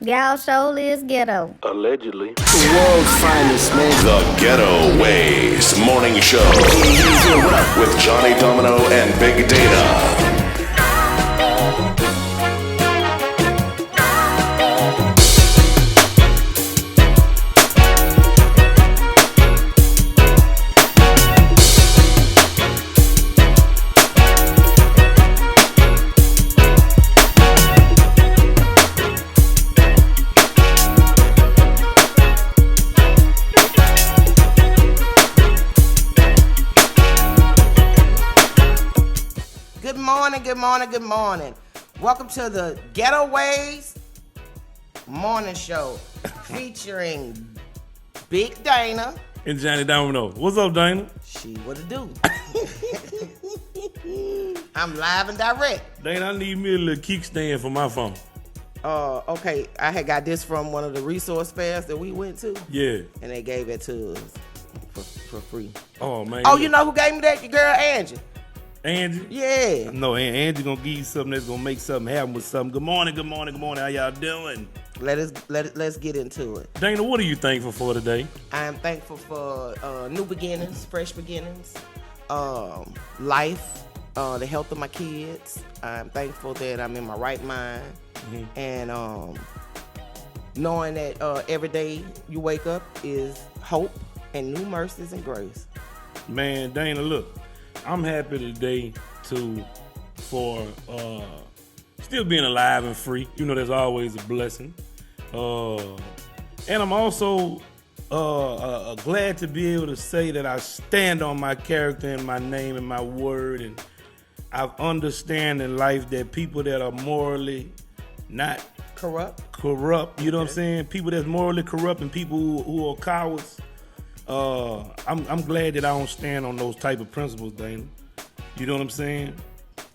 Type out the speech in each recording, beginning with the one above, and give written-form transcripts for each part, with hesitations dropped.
Y'all show is ghetto. Allegedly. The world's finest, man. The Ghetto Waze Morning Show with Johnnie Domino and Big Dana. Good morning. Welcome to the Ghetto Waze Morning Show featuring Big Dana and Johnnie Domino. What's up, Dana? She what it do? I'm live and direct. Dana, I need me a little kickstand for my phone. Okay. I had got this from one of the resource fairs that we went to. Yeah. And they gave it to us for free. Oh, man. Oh, you know who gave me that? Your girl, Angie. Angie? Yeah. No, Angie gonna give you something that's gonna make something happen with something. Good morning. How y'all doing? Let's get into it. Dana, what are you thankful for today? I am thankful for new beginnings, fresh beginnings, life, the health of my kids. I'm thankful that I'm in my right mind, and knowing that every day you wake up is hope and new mercies and grace. Man, Dana, look. I'm happy today for still being alive and free. You know, there's always a blessing. And I'm also glad to be able to say that I stand on my character and my name and my word. And I understand in life that people that are morally not corrupt, you know what I'm saying? People that's morally corrupt and people who are cowards. I'm glad that I don't stand on those type of principles, Dana. You know what I'm saying?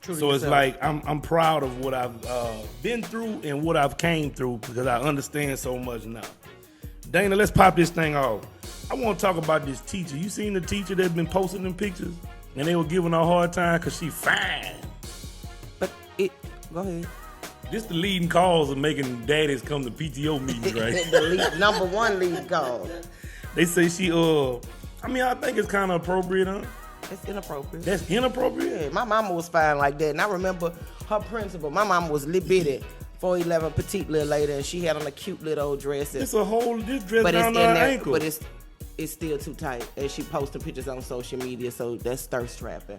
So it's like I'm proud of what I've been through and what I've came through because I understand so much now. Dana, let's pop this thing off. I want to talk about this teacher. You seen the teacher that's been posting them pictures and they were giving her a hard time because she fine. But go ahead. This the leading cause of making daddies come to PTO meetings, right? The number one lead cause. They say she, I think it's kind of appropriate, huh? It's inappropriate. That's inappropriate? Yeah, my mama was fine like that. And I remember her principal. My mama was little bitty, 4'11", petite little lady, and she had on a cute little old dress. This dress down her ankle. But it's still too tight. And she posting pictures on social media, so that's thirst trapping.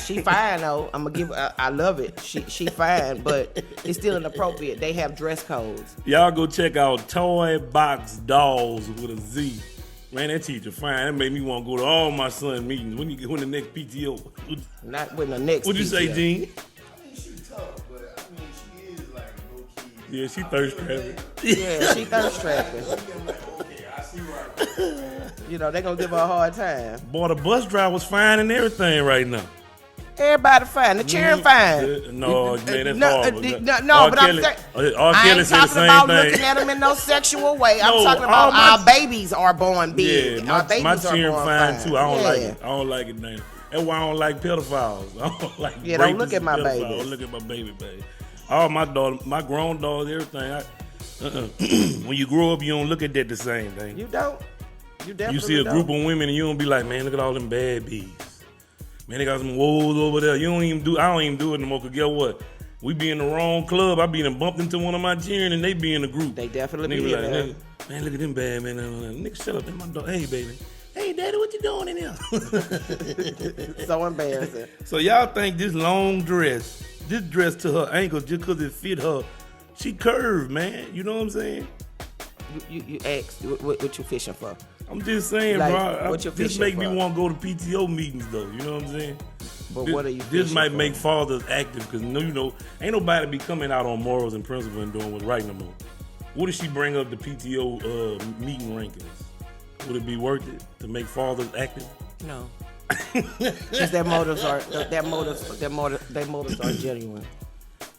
She fine though. I'm gonna give her, I love it. She fine, but it's still inappropriate. They have dress codes. Y'all go check out Toy Box Dolls with a Z. Man, that teacher fine. That made me want to go to all my son meetings. When the next PTO? Not when the next. What'd you say, Gene? I mean, she tough, but I mean, she is like low key. Yeah, she thirst trapping. Yeah, she thirst trapping. Okay, I see where You know, they gonna give her a hard time. Boy, the bus driver was fine and everything right now. Everybody fine. The cheering fine. No, man, that's horrible. But I'm saying, I ain't talking about looking at them in no sexual way. I'm talking about our babies are born big. Yeah, our babies my are cheering born fine too. I don't like Yeah. it. I don't like it, Dana. That's why I don't like pedophiles. I don't like Yeah, don't look rapists at my and pedophiles. babies. Don't look at my baby. All my daughter, my grown daughters, everything. When you grow up, you don't look at that the same thing. You don't. You definitely You see a group of women and you don't be like, man, look at all them bad bees. Man, they got some woes over there. I don't even do it no more. Cause guess what? We be in the wrong club. I be done bumped into one of my cheering and they be in the group. They definitely be be in like, there. man, look at them bad man. Nigga, shut up. That's my dog. Hey, baby. Hey, daddy, what you doing in here? So embarrassing. So y'all think this long dress to her ankles just cause it fit her, she curved, man. You know what I'm saying? You asked what you fishing for? I'm just saying, like, bro. This make me want to go to PTO meetings, though. You know what I'm saying? But what are you? This might for? make fathers active because ain't nobody be coming out on morals and principles and doing what's right no more. What if she bring up the PTO meeting rankings? Would it be worth it to make fathers active? No, because their motives are genuine.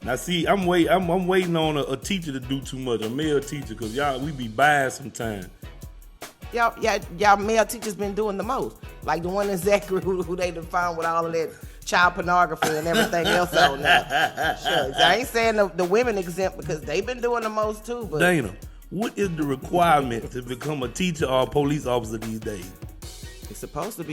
Now see, I'm waiting on a teacher to do too much, a male teacher, because we be biased sometimes. Y'all male teachers been doing the most. Like the one in Zachary who they done found with all of that child pornography and everything else on there. Shucks. I ain't saying the women exempt because they've been doing the most too. But Dana, what is the requirement to become a teacher or a police officer these days? you're supposed to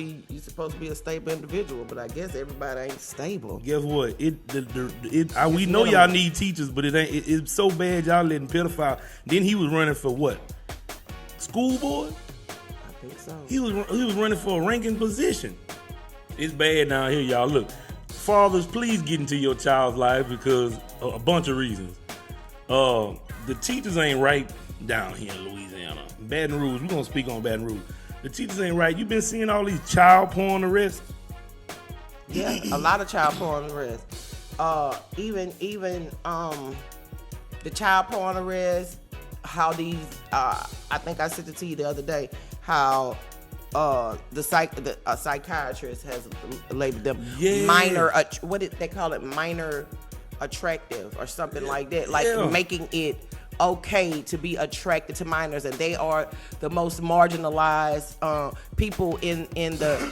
be a stable individual, but I guess everybody ain't stable. Guess what? We know y'all need teachers, but it's so bad y'all letting pedophile. Then he was running for what? School board? I think so. He was running for a ranking position. It's bad down here, y'all. Look, fathers, please get into your child's life because a bunch of reasons. The teachers ain't right down here in Louisiana. Baton Rouge, we're gonna speak on Baton Rouge. The teachers ain't right. You've been seeing all these child porn arrests. Yeah, a lot of child porn arrests. Even the child porn arrests. How these? I think I sent it to you the other day. How a psychiatrist has labeled them minor. What did they call it? Minor attractive or something like that. Like making it okay to be attracted to minors, and they are the most marginalized people in the,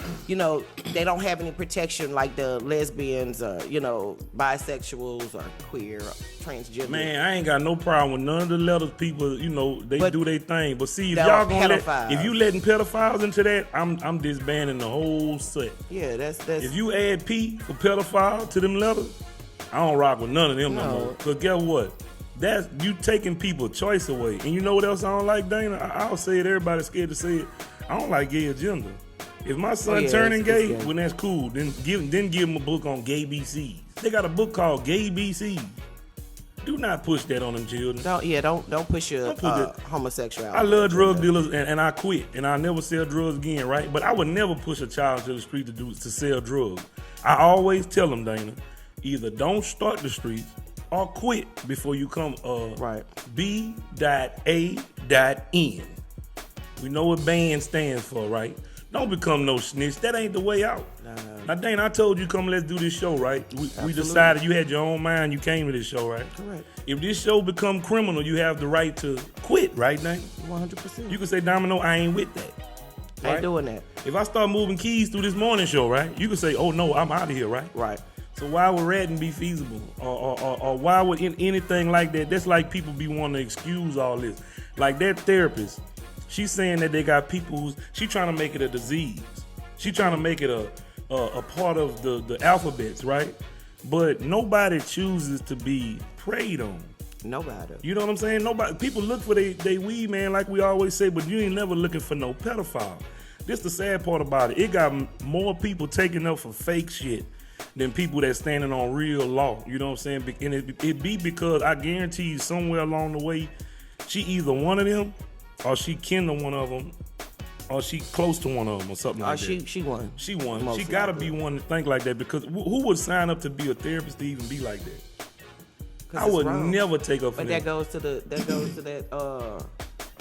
they don't have any protection like the lesbians or, bisexuals or queer or transgender. Man, I ain't got no problem with none of the letters people, they do their thing. But see, if y'all gonna if you letting pedophiles into that, I'm disbanding the whole set. Yeah, that's if you add P for pedophile to them letters, I don't rock with none of them no more. Cause guess what? That's you taking people's choice away. And you know what else I don't like, Dana? I'll say it, everybody's scared to say it. I don't like gay agenda. If my son turning gay, well, that's cool. Then give him a book on gay BCs. They got a book called Gay BCs. Do not push that on them children. Don't push your homosexuality. I love drug dealers and I quit and I'll never sell drugs again, right? But I would never push a child to the street to sell drugs. I always tell them, Dana, either don't start the streets or quit before you come B.A.N. We know what band stands for, right? Don't become no snitch. That ain't the way out. Now, Dana, I told you, come, let's do this show, right? We decided you had your own mind. You came to this show, right? Correct. If this show become criminal, you have the right to quit, right, Dana? 100%. You can say, Domino, I ain't with that. Right? Ain't doing that. If I start moving keys through this morning show, right? You can say, oh, no, I'm out of here, right? Right. So why would ratting be feasible? Or why would anything like that? That's like people be wanting to excuse all this. Like that therapist, she's saying that they got people she trying to make it a disease. She trying to make it a part of the alphabets, right? But nobody chooses to be preyed on. Nobody. You know what I'm saying? Nobody. People look for they weed, man, like we always say, but you ain't never looking for no pedophile. This the sad part about it. It got more people taking up for fake shit than people that standing on real law. You know what I'm saying? And it be because I guarantee you somewhere along the way, she either one of them, or she kin to one of them, or she close to one of them, or something like that. She won. She won. She gotta be one to think like that, because who would sign up to be a therapist to even be like that? I would never take up for that. But that goes to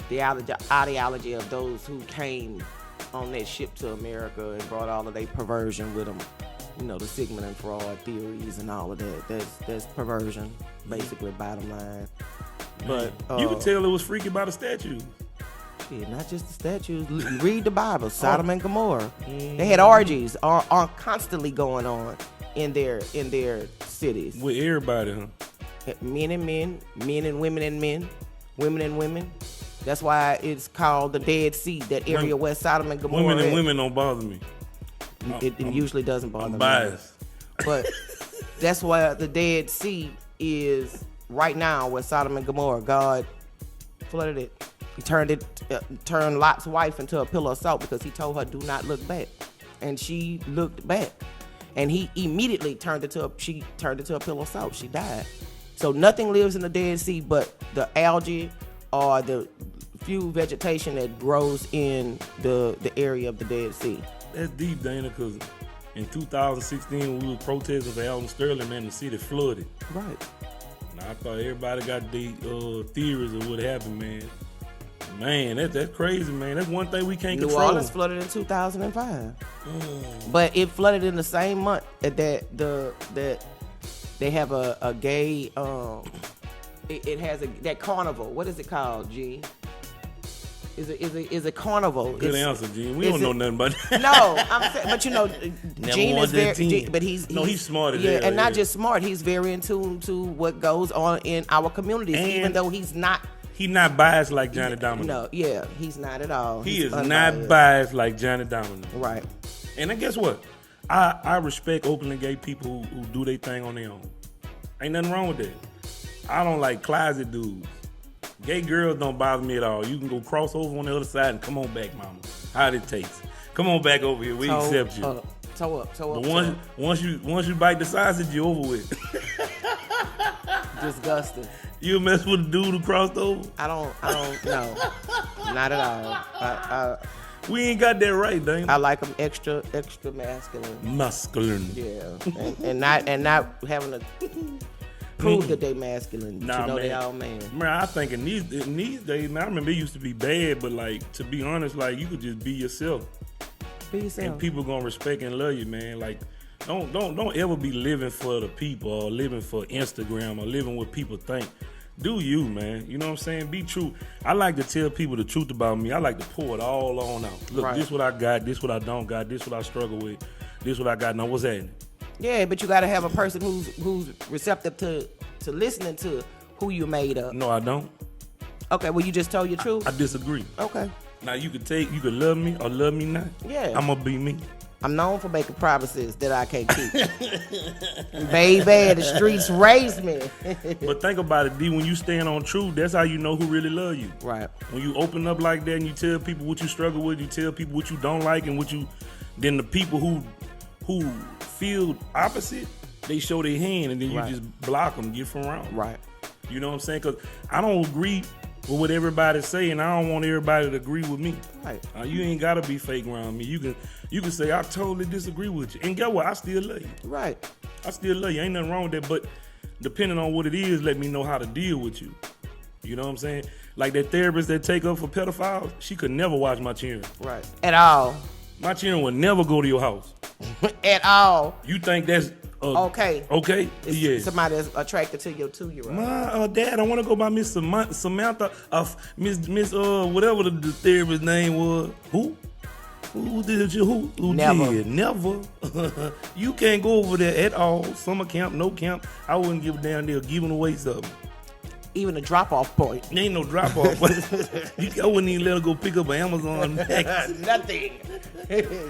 the ideology of those who came on that ship to America and brought all of their perversion with them. The Sigmund and Freud theories and all of that. That's perversion, basically, bottom line. But you could tell it was freaky by the statues. Yeah, not just the statues. Read the Bible. Sodom and Gomorrah. They had orgies are constantly going on in their cities. With everybody, huh? Men and men, men and women and men, women and women. That's why it's called the Dead Sea, that area where Sodom and Gomorrah. Women and women don't bother me. It usually doesn't bother me. I'm biased. But that's why the Dead Sea is right now where Sodom and Gomorrah. God flooded it. He turned Lot's wife into a pillar of salt because he told her, do not look back. And she looked back. And he immediately turned it to a pillar of salt. She died. So nothing lives in the Dead Sea but the algae or the few vegetation that grows in the area of the Dead Sea. That's deep, Dana, because in 2016 when we were protesting for Alvin Sterling, man, the city flooded. Right. Now, I thought everybody got the theories of what happened, man. Man, that's crazy, man. That's one thing we can't control. New Orleans flooded in 2005. But it flooded in the same month that they have a gay, it has that carnival. What is it called, G? Is a carnival. Good answer, Gene. We don't know nothing about that. No, I'm saying, but you know, Gene is very. But he's smart as yeah, hell, and not yeah. just smart. He's very in tune to what goes on in our communities, And even though he's not. He not biased like Johnnie Domino. No, yeah, he's not at all. He He's is unbiased. not biased like Johnnie Domino. Right. And then guess what? I respect openly gay people who do their thing on their own. Ain't nothing wrong with that. I don't like closet dudes. Gay girls don't bother me at all. You can go cross over on the other side and come on back, mama. How it takes. Come on back over here. We accept you. Toe up. But once you bite the sausage, you over with. Disgusting. You mess with a dude who crossed over? I don't know. Not at all. We ain't got that right, dang. I like them extra masculine. Masculine. Yeah, and not having to prove that they masculine. But Nah, you know man. they all man. Man, I think in these days, man, I remember it used to be bad, but like to be honest, like you could just be yourself, Be yourself. and people gonna respect and love you, man. Like don't ever be living for the people or living for Instagram or living what people think. Do you, man? You know what I'm saying? Be true. I like to tell people the truth about me. I like to pour it all on out. Look, Right. this what I got. This what I don't got. This what I struggle with. This what I got. Now what's happening? Yeah, but you got to have a person who's receptive to listening to who you made up. No, I don't. Okay, well you just told your truth. I disagree. Okay. Now you could love me or love me not. Yeah. I'm gonna be me. I'm known for making promises that I can't keep. Baby, the streets raised me. But think about it, D. When you stand on truth, that's how you know who really love you. Right. When you open up like that and you tell people what you struggle with, you tell people what you don't like, and then the people who feel opposite, they show their hand, and then you Right. just block them, get from around. Right. You know what I'm saying? Because I don't agree with what everybody say, and I don't want everybody to agree with me. Right. You ain't gotta be fake around me. You can say I totally disagree with you, and guess what? I still love you. Right. I still love you. Ain't nothing wrong with that. But depending on what it is, let me know how to deal with you. You know what I'm saying? Like that therapist that take up for pedophiles, she could never watch my children. Right. At all. My children would never go to your house. At all. You think that's Okay. Okay? It's Yeah. somebody that's attracted to your 2-year-old. My Dad, I want to go by Miss Samantha, Miss whatever the therapist's name was. Who? Who did you? Who Never. did? Never. You can't go over there at all. Summer camp, no camp. I wouldn't give a damn deal giving away something. Even a drop-off point. There ain't no drop off. I wouldn't even let her go pick up an Amazon package. Nothing.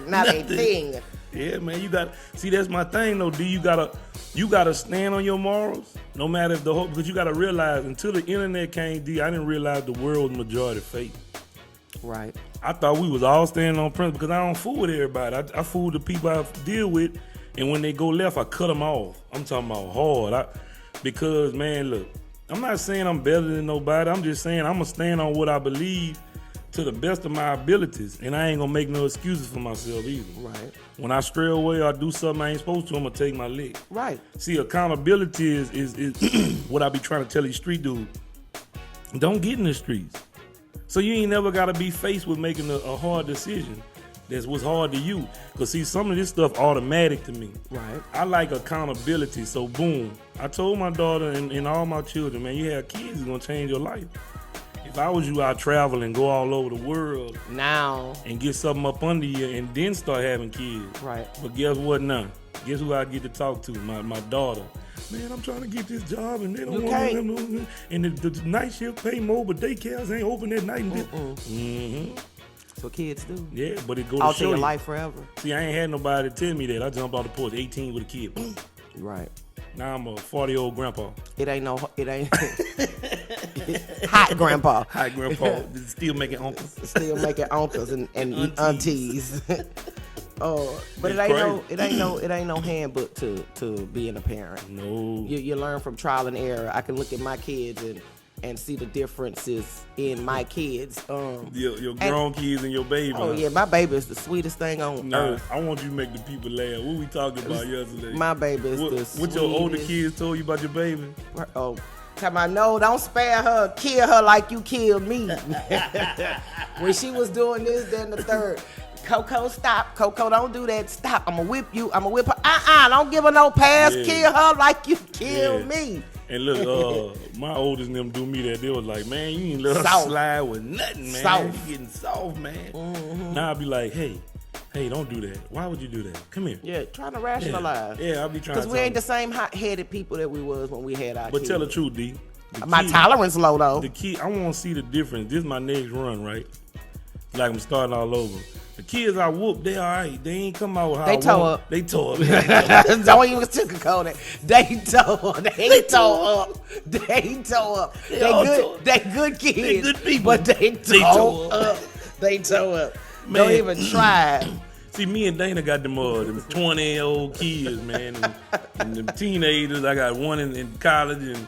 Not a thing. Yeah, man, you got see. That's my thing, though. D, you gotta stand on your morals, no matter if the whole. Because you gotta realize, until the internet came, D, I didn't realize the world was majority fake. Right. I thought we was all standing on principle because I don't fool with everybody. I fool with the people I deal with, and when they go left, I cut them off. I'm talking about hard. Because man, look, I'm not saying I'm better than nobody. I'm just saying I'm gonna stand on what I believe to the best of my abilities, and I ain't gonna make no excuses for myself either. Right. When I stray away or do something I ain't supposed to, I'm gonna take my lick. Right. See, accountability is what I be trying to tell these street dudes. Don't get in the streets. So you ain't never gotta be faced with making a hard decision. That's what's hard to you. Cause see, some of this stuff automatic to me. Right. I like accountability. So boom, I told my daughter and all my children, man, you have kids, it's gonna change your life. If I was you, I'd travel and go all over the world Now. and get something up under you and then start having kids. Right. But guess what now? Guess who I get to talk to? My daughter. Man, I'm trying to get this job and they don't You want can't. to. And the night shift pay more, but daycares ain't open at night. Mm-hmm. That's what kids do. Yeah, but it go to Alter show your you. life forever. See, I ain't had nobody tell me that. I jumped off the porch 18 with a kid. Boom. Right. Now I'm a 40-year-old grandpa. It ain't hot grandpa. Hi, grandpa. Still making uncles. Still making uncles and aunties. But It's it ain't no handbook to being a parent. No. You learn from trial and error. I can look at my kids and see the differences in my kids. Your grown kids and your baby. Oh yeah, my baby is the sweetest thing on Nah, earth. I want you to make the people laugh. What we talking about yesterday? My baby is the sweetest. What your older kids told you about your baby? Oh, tell me, no, don't spare her, kill her like you killed me. When she was doing this, then the third. Coco, stop. Coco, don't do that. Stop. I'ma whip you. I'ma whip her. Don't give her no pass. Yeah. Kill her like you killed Yeah. me. And look, my oldest and them do me that. They was like, man, you ain't let us Soft. slide with nothing, man. Soft. You getting soft, man. Now I'll be like, hey, don't do that. Why would you do that? Come here. Yeah, trying to rationalize. Yeah, I'll be trying to. Because we ain't the same hot-headed people that we was when we had our But kids. tell the truth, D. My tolerance low, though. The kid, I want to see the difference. This is my next run, right? Like I'm starting all over. The kids I whooped, they all right. They ain't come out how They I toe want. up. They toe up. Don't even sugarcoat it. They toe up. They toe up. They toe up. all They toe up. good. They good kids. They good people. But they They toe toe up. They toe up. Man. Don't even try. See, me and Dana got them 20-year-old kids, man, and the teenagers. I got one in college and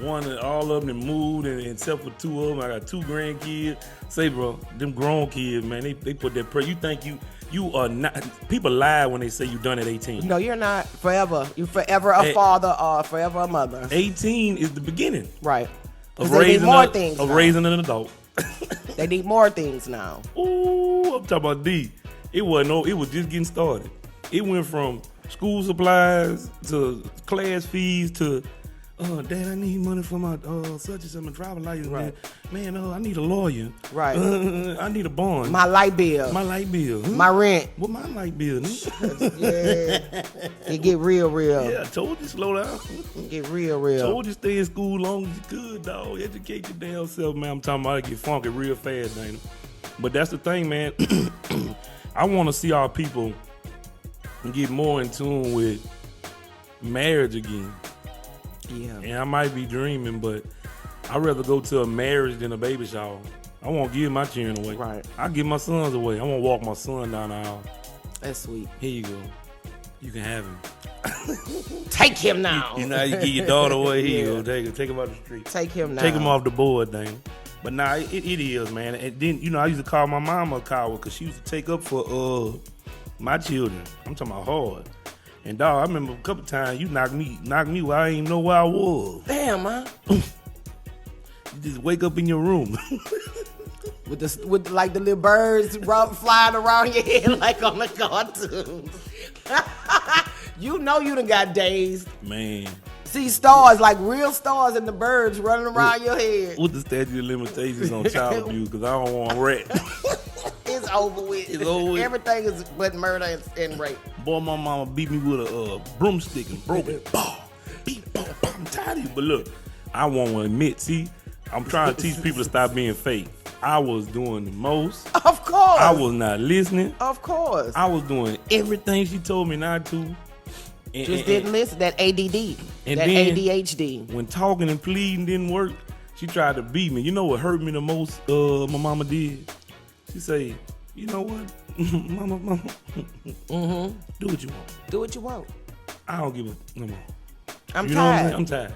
one, all of them moved, and except for two of them, I got two grandkids. Say, bro, them grown kids, man, they put that pressure. You think you are not? People lie when they say you done at 18. No, you're not forever. You're forever a father or forever a mother. 18 is the beginning Right. of 'Cause they need more raising things. of now. raising an adult. They need more things now. Ooh, I'm talking about D. It was just getting started. It went from school supplies to class fees to, Dad, I need money for my such and such, my driver's license. Right. Man, I need a lawyer. Right. I need a bond. My light bill. My light bill. Huh? My rent. What my light bill? Nigga? Yeah. It get real. Yeah, I told you slow down. It get real. Told you stay in school long as you could, dog. Educate your damn self, man. I'm talking about it get funky real fast, Dana. But that's the thing, man. I want to see our people get more in tune with marriage again. Yeah. And I might be dreaming, but I'd rather go to a marriage than a baby shower. I won't give my children away. Right. I give my sons away. I won't walk my son down the aisle. That's sweet. Here you go. You can have him. Take him now. You know how you give your daughter away. Here you go. Take him out the street. Take him now. Take him off the board, thing. But nah, it is, man. And then, I used to call my mama a coward because she used to take up for my children. I'm talking about hard. And dog, I remember a couple times you knocked me where I didn't even know where I was. Damn, man. You just wake up in your room. With like the little birds flying around your head like on the cartoon. You know you done got dazed. Man. See stars, like real stars, and the birds running around your head. What the statute of limitations on child abuse? Because I don't want rat. It's over with. It's over with. Everything is but murder and rape. Boy, my mama beat me with a broomstick and broke it. Boom, beat, boom, boom. I'm tired of you. But look, I won't admit. See, I'm trying to teach people to stop being fake. I was doing the most. Of course. I was not listening. Of course. I was doing everything she told me not to. Just didn't listen. That ADD. And that then, ADHD. When talking and pleading didn't work, she tried to beat me. You know what hurt me the most? My mama did. She say, you know what, mama, do what you want. Do what you want. I don't give a no more. I'm You know what I'm tired. saying? I'm tired.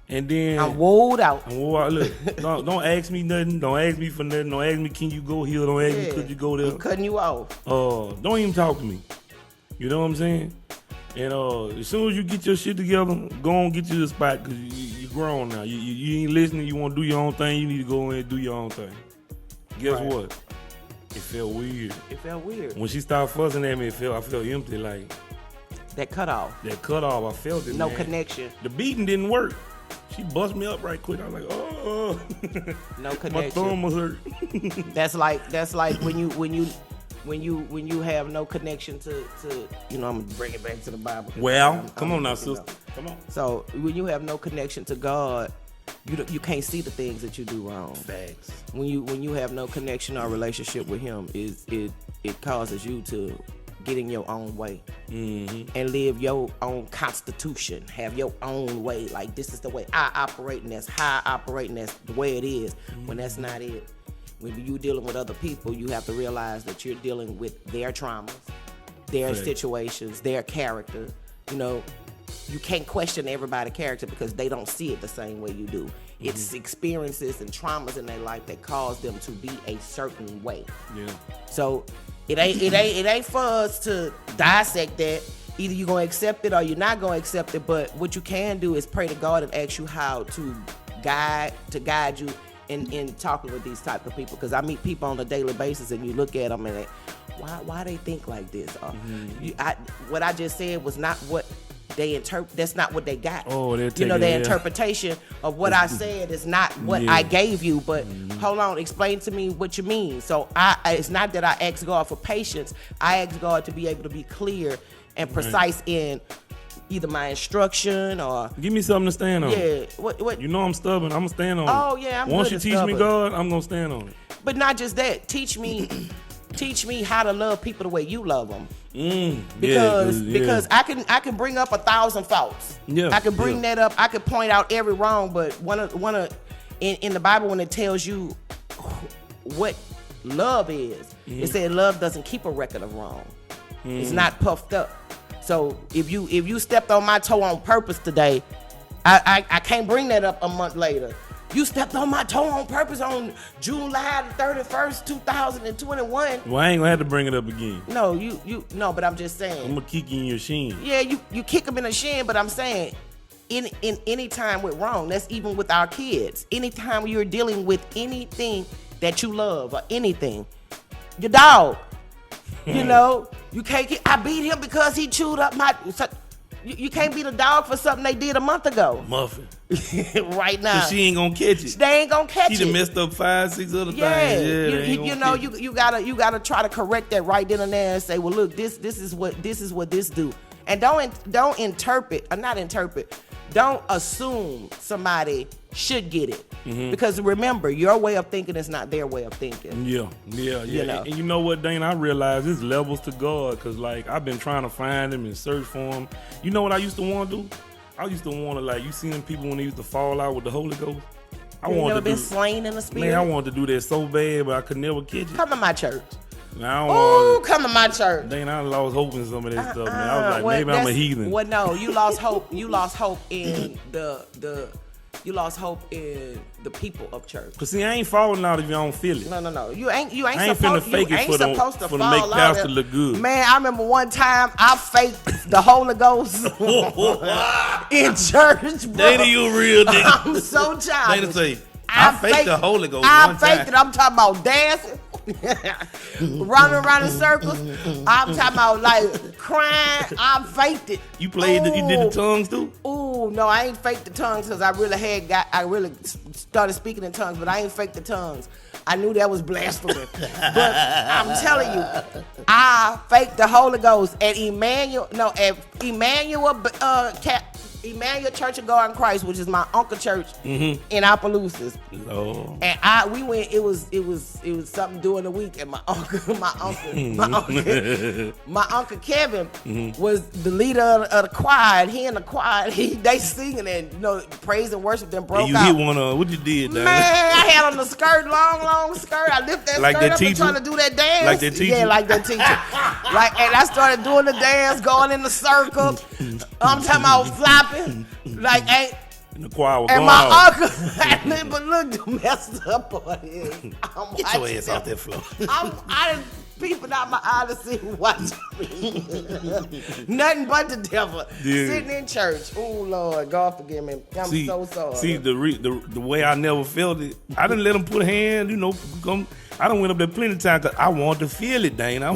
And then I'm wore out. I'm wore out. Look, don't ask me nothing. Don't ask me for nothing. Don't ask me, can you go here? Don't ask me, could you go there? I'm cutting you off. Don't even talk to me. You know what I'm saying? And as soon as you get your shit together, go on get you the spot because you're grown now. You ain't listening. You want to do your own thing. You need to go in and do your own thing. Guess Right. what? It felt weird. It felt weird. When she started fussing at me, I felt empty. Like That cut off. that cut off. I felt it. No man. connection. The beating didn't work. She bust me up right quick. I was like, oh. No My connection. thumb was hurt. That's like when you have no connection to I'm gonna bring it back to the Bible. Well, come on now, sister. Come on. So when you have no connection to God, you can't see the things that you do wrong. Facts. When you have no connection or relationship with Him, it causes you to get in your own way and live your own constitution. Have your own way. Like this is the way I operate, and that's how I operate, and that's the way it is. When that's not it. When you're dealing with other people, you have to realize that you're dealing with their traumas, their Right. situations, their character. You can't question everybody's character because they don't see it the same way you do. It's experiences and traumas in their life that cause them to be a certain way. Yeah. So it ain't for us to dissect that. Either you're gonna accept it or you're not gonna accept it. But what you can do is pray to God and ask you how to guide you in talking with these type of people. Because I meet people on a daily basis, and you look at them and why they think like this? What I just said was not what that's not what they got. Oh, they're you know, taking their it, yeah. interpretation of what I said is not what Yeah. I gave you. But hold on, explain to me what you mean. So it's not that I ask God for patience. I ask God to be able to be clear and precise in either my instruction or Give me something to stand on. yeah. What? You know I'm stubborn. I'm gonna stand on it. Oh, yeah, I'm Once good you at teach me stubborn. God, I'm gonna stand on it. But not just that. Teach me how to love people the way you love them. Because I can bring up 1,000 faults. Yeah, I can bring yeah. that up. I can point out every wrong. But in the Bible, when it tells you what love is, it said love doesn't keep a record of wrong. It's not puffed up. So if you stepped on my toe on purpose today, I can't bring that up a month later. You stepped on my toe on purpose on July the 31st, 2021. Well, I ain't gonna have to bring it up again. No, no, but I'm just saying. I'm gonna kick you in your shin. Yeah, you kick them in the shin, but I'm saying in any time with wrong, that's even with our kids. Anytime you're dealing with anything that you love or anything, your dog, you know, you can't I beat him because he chewed up my... You can't beat a dog for something they did a month ago. Muffin. Right now. Cause she ain't gonna catch it. They ain't gonna catch She it. done messed up 5-6 other Yeah, things. Yeah, they ain't you gonna know, catch it. you gotta try to correct that right then and there and say, well, look, this is what this do, and don't interpret or not interpret. Don't assume somebody should get it because remember, your way of thinking is not their way of thinking. Yeah. You know. And you know what, Dana? I realize there's levels to God because, like, I've been trying to find him and search for him. You know what I used to want to do? I used to want to, like, you seen them people when they used to fall out with the Holy Ghost? I You wanted never to been do, slain in the spirit? man, I wanted to do that so bad, but I could never catch it. Come to my church. Now, I don't Ooh, want come to my church. Dana, I lost hope in some of that stuff, man. I was like, maybe I'm a heathen. Well, no, you lost hope. You lost hope in you lost hope in the people of church. Cause see, I ain't falling out if you don't feel it. No. You ain't I ain't supposed, finna fake you it ain't for the- supposed to for to fall make out. pastor look good. Man, I remember one time I faked the Holy Ghost in church, bro. Dana, you a real nigga. I'm so childish. Dana say, I faked the Holy Ghost I one faked time. it. I'm talking about dancing, running around in circles. I'm talking about like crying. I faked it. You played, you did the Ooh. tongues too? Ooh, no, I ain't faked the tongues because I really started speaking in tongues, but I ain't faked the tongues. I knew that was blasphemy. But I'm telling you, I faked the Holy Ghost at Emmanuel Church of God in Christ, which is my uncle church in Opelousas. Lord. And we went. It was something during the week, and my uncle Kevin was the leader of the choir. And he in the choir, they singing and praise and worship. Then broke And you out. hit one of what you did, Dana? Man, I had on the skirt, long skirt. I lifted that Like skirt that up and teacher? trying to do that dance. Like that teacher? Yeah, like that teacher. And I started doing the dance, going in the circle. I'm talking about flopping. Like, ain't. And the choir was And going my off. uncle, but look, the messed up on is. Get your ass off that floor. I done peeping out my eye to see who watching me. Nothing but the devil. Dude. Sitting in church. Oh, Lord, God forgive me. I'm so sorry. See, the way I never felt it, I didn't let him put a hand, come. I done went up there plenty of times because I wanted to feel it, Dane. I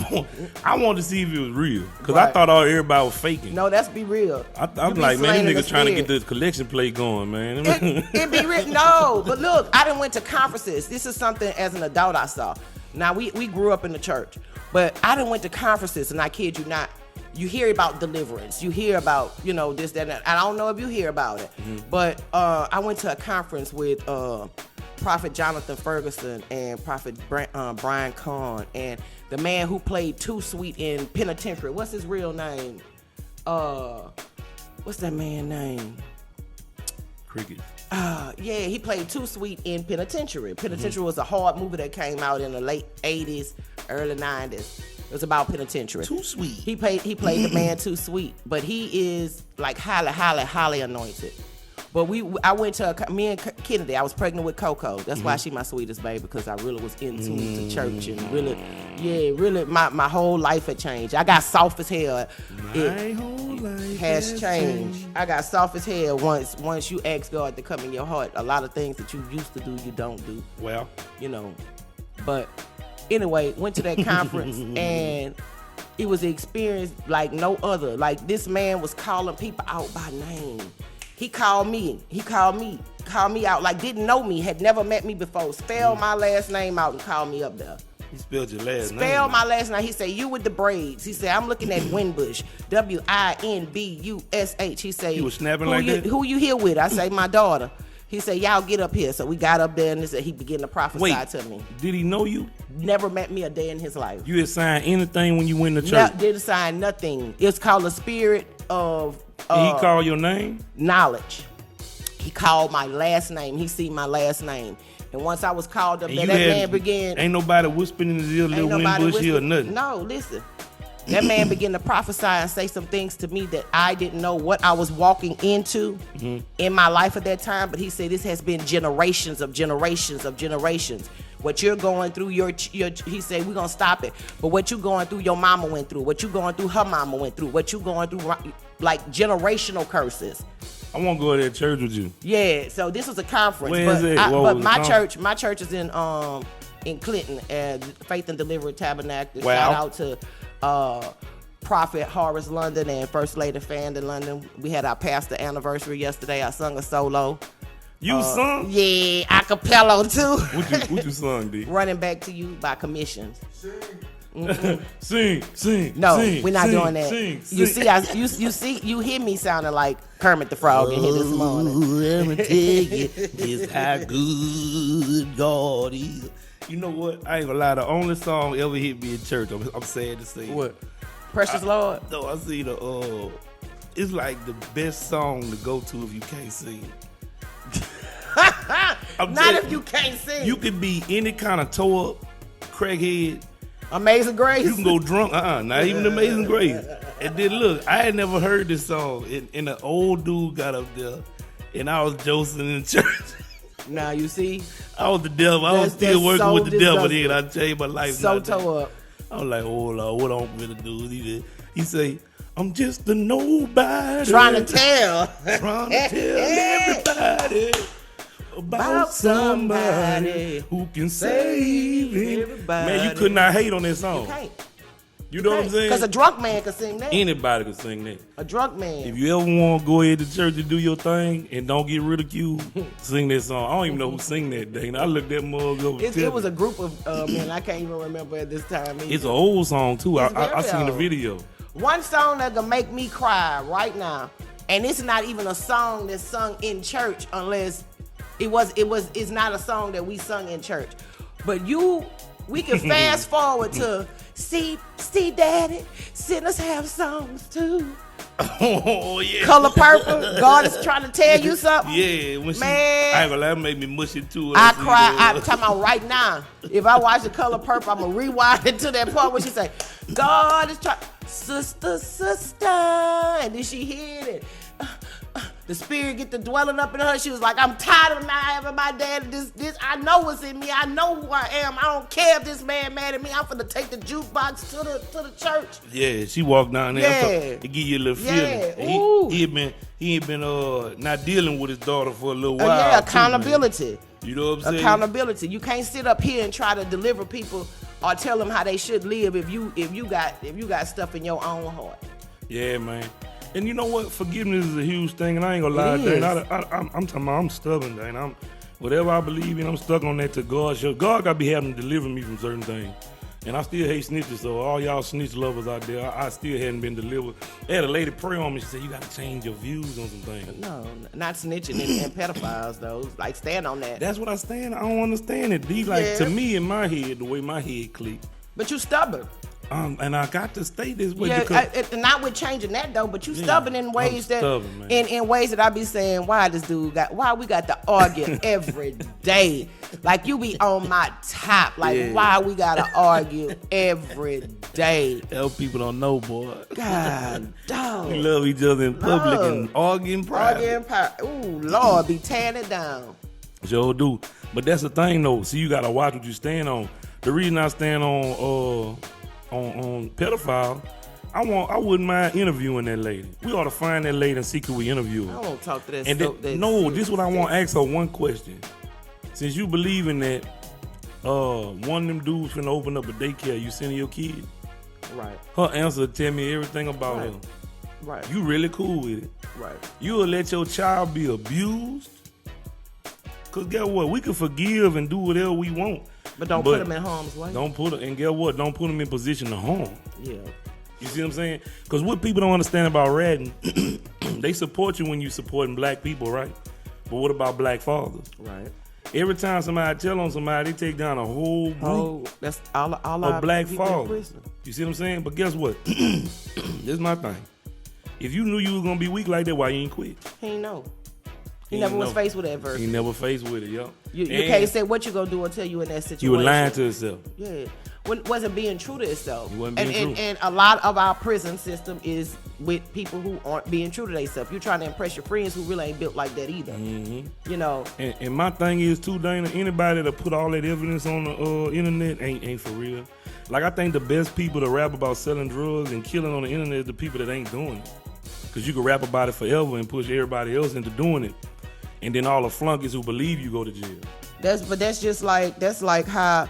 wanted to see if it was real. Because I Right. thought everybody was faking. No, that's be real. I'm You be like, man, slain in this the nigga trying to get spirit. the collection plate going, man. It be real. No, but look, I done went to conferences. This is something as an adult I saw. Now, we grew up in the church, but I done went to conferences, and I kid you not, you hear about deliverance. You hear about, this, that, and that. I don't know if you hear about it, but I went to a conference with Prophet Jonathan Ferguson and Prophet Brian Kahn and the man who played Too Sweet in Penitentiary. What's his real name? What's that man's name? Cricket. Yeah, he played Too Sweet in Penitentiary. Penitentiary was a hard movie that came out in the late 80s, early 90s. It was about penitentiary. Too Sweet. He played the man Too Sweet, but he is like highly anointed. But I went to me and Kennedy. I was pregnant with Coco. That's why she my sweetest baby, because I really was in tune to church and really, my whole life had changed. I got soft as hell. My whole life Has changed. I got soft as hell once you ask God to come in your heart. A lot of things that you used to do, you don't do. Well, But anyway, went to that conference and It was an experience like no other. Like this man was calling people out by name. He called me out, like didn't know me, had never met me before, spelled my last name out and called me up there. He spelled your last name. Spelled my last name. He said, you with the braids. He said, I'm looking at Winbush. Winbush. He said, He was snapping like that? Who you here with? I say, my daughter. He said, y'all get up here. So we got up there and he began to prophesy to me. Did he know you? Never met me a day in his life. You had signed anything when you went to church? Didn't sign nothing. It's called a spirit of Did he call your name? knowledge. He called my last name. He seen my last name. And once I was called up there, that man began. Ain't nobody whispering in his ear, little Winbush here or nothing. No, listen. That man began to prophesy and say some things to me that I didn't know what I was walking into in my life at that time. But he said, this has been generations of generations of generations. What you're going through, he said, we're going to stop it. But what you're going through, your mama went through. What you're going through, her mama went through. What you're going through, like generational curses. I want to go to that church with you. Yeah, so this was a conference. Where is it? But my church is in Clinton, Faith and Delivery Tabernacle. Wow. Shout out to Prophet Horace London and First Lady Fan in London. We had our pastor anniversary yesterday. I sung a solo. You sung? Yeah, a cappella too. What you sung, D? Running Back to You by commissions. Sing. No, sing, we're not sing, doing that. sing. You hear me sounding like Kermit the Frog in here this morning. Let me tell you, it's how good God is. You know what? I ain't gonna lie. The only song ever hit me in church. I'm sad to say. What? Precious Lord? No, I see it's like the best song to go to if you can't sing. Not if you can't sing. You could be any kind of toe up, crackhead. Amazing Grace? You can go drunk. Not even Amazing Grace. And then look, I had never heard this song. And the old dude got up there, and I was Joseph in church. Now you see, I was the devil. I was still working so with the devil. disgusting. Then I changed my life. So toe up. I was like, oh Lord, what I'm gonna do? He say, I'm just a nobody. Trying to tell everybody about somebody who can save everybody. Man, you could not hate on that song. You can't. You know what I'm saying? Because a drunk man can sing that. Anybody can sing that. A drunk man. If you ever want to go ahead to church and do your thing and don't get ridiculed, sing that song. I don't even know who sing that thing. I looked that mug up. It was a group of men. I can't even remember at this time. Either. It's an old song too. I very seen the old. video. One song that can make me cry right now, and it's not even a song that's sung in church unless it's not a song that we sung in church. But we can fast forward to see Daddy, sinners have songs too. Oh yeah. Color Purple. God is trying to tell you something. Yeah, when Man. I ain't gonna lie, made me mush it too. I cry. I'm talking about right now. If I watch the Color Purple, I'm gonna rewind it to that part where she say, God is trying, sister, and then she hit it. The spirit get to dwelling up in her. She was like, I'm tired of not having my dad. This I know what's in me. I know who I am. I don't care if this man mad at me. I'm finna take the jukebox to the church. Yeah, she walked down there to give you a little feeling. Yeah. He ain't been not dealing with his daughter for a little while. Yeah, accountability. Too, you know what I'm saying? Accountability. You can't sit up here and try to deliver people or tell them how they should live if you got stuff in your own heart. Yeah, man. And you know what? Forgiveness is a huge thing, and I ain't gonna lie, Dane. I'm talking about I'm stubborn, Dane. Whatever I believe in, I'm stuck on that to God. God gotta be having to deliver me from certain things. And I still hate snitches, so all y'all snitch lovers out there, I still hadn't been delivered. I had a lady pray on me. She said, you gotta change your views on some things. No, not snitching and pedophiles, though. Like, stand on that. That's what I stand. I don't understand it. To me, in my head, the way my head clicked. But you stubborn. And I got to stay this way. Yeah, not with changing that though, but you stubborn in ways in ways that I be saying, why we got to argue every day? Like you be on my top. Like why we gotta argue every day? Hell, people don't know, boy. God, dog. We love each other in public and argue in private. Ooh, Lord, be tearing it down. Sure do. But that's the thing though. See, you gotta watch what you stand on. The reason I stand on pedophile, I wouldn't mind interviewing that lady. We ought to find that lady and see could we interview her. I won't talk to that. And this is what I want to ask her one question. Since you believe in that, one of them dudes finna open up a daycare, you sending your kid? Right. Her answer tell me everything about Right. her. Right. You really cool with it. Right. You will let your child be abused? Because guess what? We can forgive and do whatever we want. But don't put them in harm's way. Don't put them, and guess what? Don't put them in position to harm. Yeah. You see what I'm saying? Because what people don't understand about ratting, they support you when you supporting black people, right? But what about black fathers? Right. Every time somebody tell on somebody, they take down a whole group Oh, that's all of black people in fathers. prison. You see what I'm saying? But guess what? This is my thing. If you knew you was gonna be weak like that, why you ain't quit? He ain't know. He He never ain't was know. faced with adversity. He never faced with it, yo. You And can't say what you gonna do until you in that situation. you were lying to yourself. Yeah, wasn't being true to itself. You wasn't and, being and, true. and a lot of our prison system is with people who aren't being true to themselves. You're trying to impress your friends who really ain't built like that either. Mm-hmm. You know. And my thing is too, Dana, anybody that put all that evidence on the internet ain't for real. Like I think the best people to rap about selling drugs and killing on the internet is the people that ain't doing it. Cause you can rap about it forever and push everybody else into doing it. And then all the flunkies who believe you go to jail. That's just like how